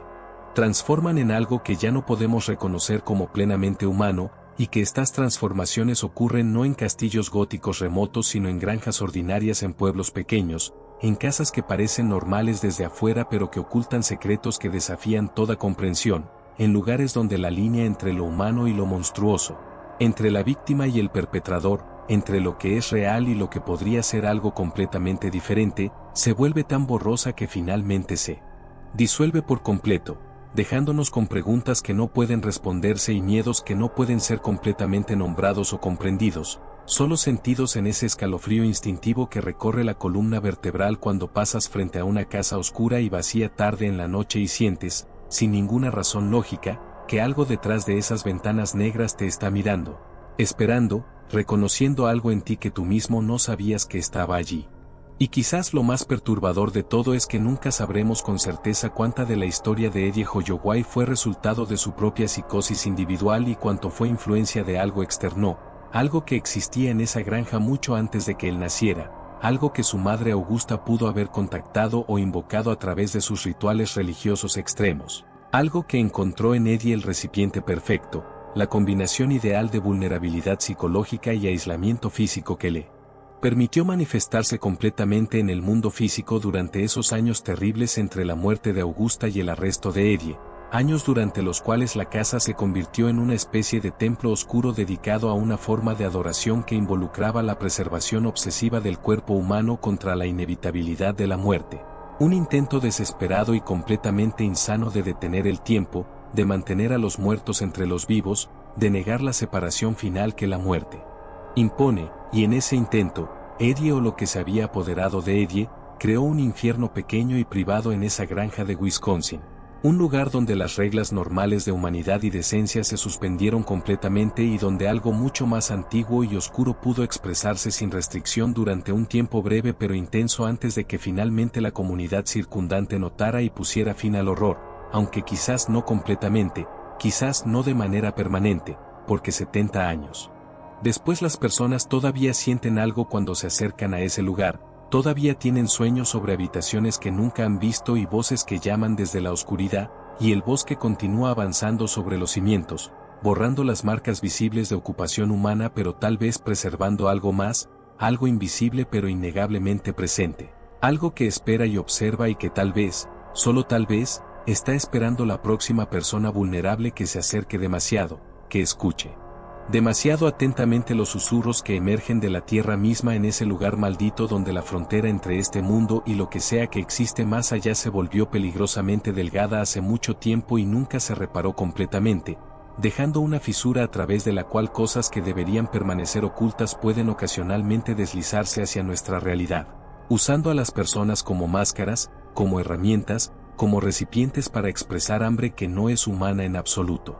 transforman en algo que ya no podemos reconocer como plenamente humano, y que estas transformaciones ocurren no en castillos góticos remotos sino en granjas ordinarias en pueblos pequeños, en casas que parecen normales desde afuera pero que ocultan secretos que desafían toda comprensión, en lugares donde la línea entre lo humano y lo monstruoso, entre la víctima y el perpetrador, entre lo que es real y lo que podría ser algo completamente diferente, se vuelve tan borrosa que finalmente se disuelve por completo, dejándonos con preguntas que no pueden responderse y miedos que no pueden ser completamente nombrados o comprendidos, solo sentidos en ese escalofrío instintivo que recorre la columna vertebral cuando pasas frente a una casa oscura y vacía tarde en la noche y sientes, sin ninguna razón lógica, que algo detrás de esas ventanas negras te está mirando, esperando, reconociendo algo en ti que tú mismo no sabías que estaba allí. Y quizás lo más perturbador de todo es que nunca sabremos con certeza cuánta de la historia de Eddie Holloway fue resultado de su propia psicosis individual y cuánto fue influencia de algo externo, algo que existía en esa granja mucho antes de que él naciera, algo que su madre Augusta pudo haber contactado o invocado a través de sus rituales religiosos extremos, algo que encontró en Eddie el recipiente perfecto, la combinación ideal de vulnerabilidad psicológica y aislamiento físico que le permitió manifestarse completamente en el mundo físico durante esos años terribles entre la muerte de Augusta y el arresto de Eddie, años durante los cuales la casa se convirtió en una especie de templo oscuro dedicado a una forma de adoración que involucraba la preservación obsesiva del cuerpo humano contra la inevitabilidad de la muerte, un intento desesperado y completamente insano de detener el tiempo, de mantener a los muertos entre los vivos, de negar la separación final que la muerte impone, y en ese intento, Eddie o lo que se había apoderado de Eddie, creó un infierno pequeño y privado en esa granja de Wisconsin. Un lugar donde las reglas normales de humanidad y decencia se suspendieron completamente y donde algo mucho más antiguo y oscuro pudo expresarse sin restricción durante un tiempo breve pero intenso antes de que finalmente la comunidad circundante notara y pusiera fin al horror, aunque quizás no completamente, quizás no de manera permanente, porque 70 años. Después las personas todavía sienten algo cuando se acercan a ese lugar, todavía tienen sueños sobre habitaciones que nunca han visto y voces que llaman desde la oscuridad, y el bosque continúa avanzando sobre los cimientos, borrando las marcas visibles de ocupación humana pero tal vez preservando algo más, algo invisible pero innegablemente presente, algo que espera y observa y que tal vez, solo tal vez, está esperando la próxima persona vulnerable que se acerque demasiado, que escuche demasiado atentamente los susurros que emergen de la tierra misma en ese lugar maldito donde la frontera entre este mundo y lo que sea que existe más allá se volvió peligrosamente delgada hace mucho tiempo y nunca se reparó completamente, dejando una fisura a través de la cual cosas que deberían permanecer ocultas pueden ocasionalmente deslizarse hacia nuestra realidad, usando a las personas como máscaras, como herramientas, como recipientes para expresar hambre que no es humana en absoluto,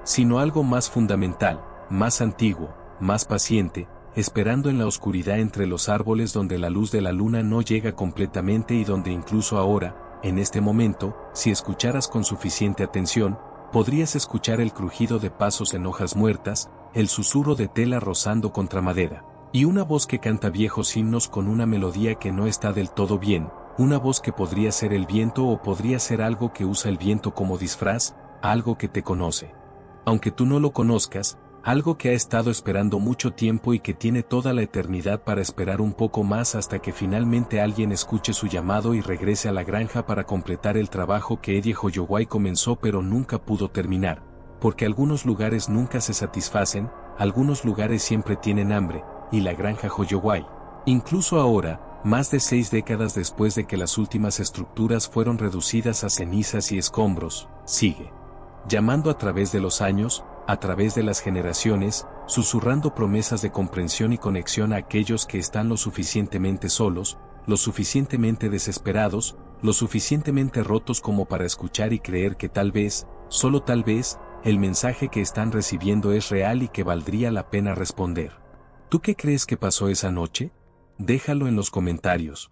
sino algo más fundamental, más antiguo, más paciente, esperando en la oscuridad entre los árboles donde la luz de la luna no llega completamente y donde incluso ahora, en este momento, si escucharas con suficiente atención, podrías escuchar el crujido de pasos en hojas muertas, el susurro de tela rozando contra madera, y una voz que canta viejos himnos con una melodía que no está del todo bien, una voz que podría ser el viento o podría ser algo que usa el viento como disfraz, algo que te conoce. Aunque tú no lo conozcas, algo que ha estado esperando mucho tiempo y que tiene toda la eternidad para esperar un poco más hasta que finalmente alguien escuche su llamado y regrese a la granja para completar el trabajo que Eddie Holloway comenzó pero nunca pudo terminar, porque algunos lugares nunca se satisfacen, algunos lugares siempre tienen hambre, y la granja Holloway, incluso ahora, más de 6 décadas después de que las últimas estructuras fueron reducidas a cenizas y escombros, sigue llamando a través de los años, a través de las generaciones, susurrando promesas de comprensión y conexión a aquellos que están lo suficientemente solos, lo suficientemente desesperados, lo suficientemente rotos como para escuchar y creer que tal vez, solo tal vez, el mensaje que están recibiendo es real y que valdría la pena responder. ¿Tú qué crees que pasó esa noche? Déjalo en los comentarios.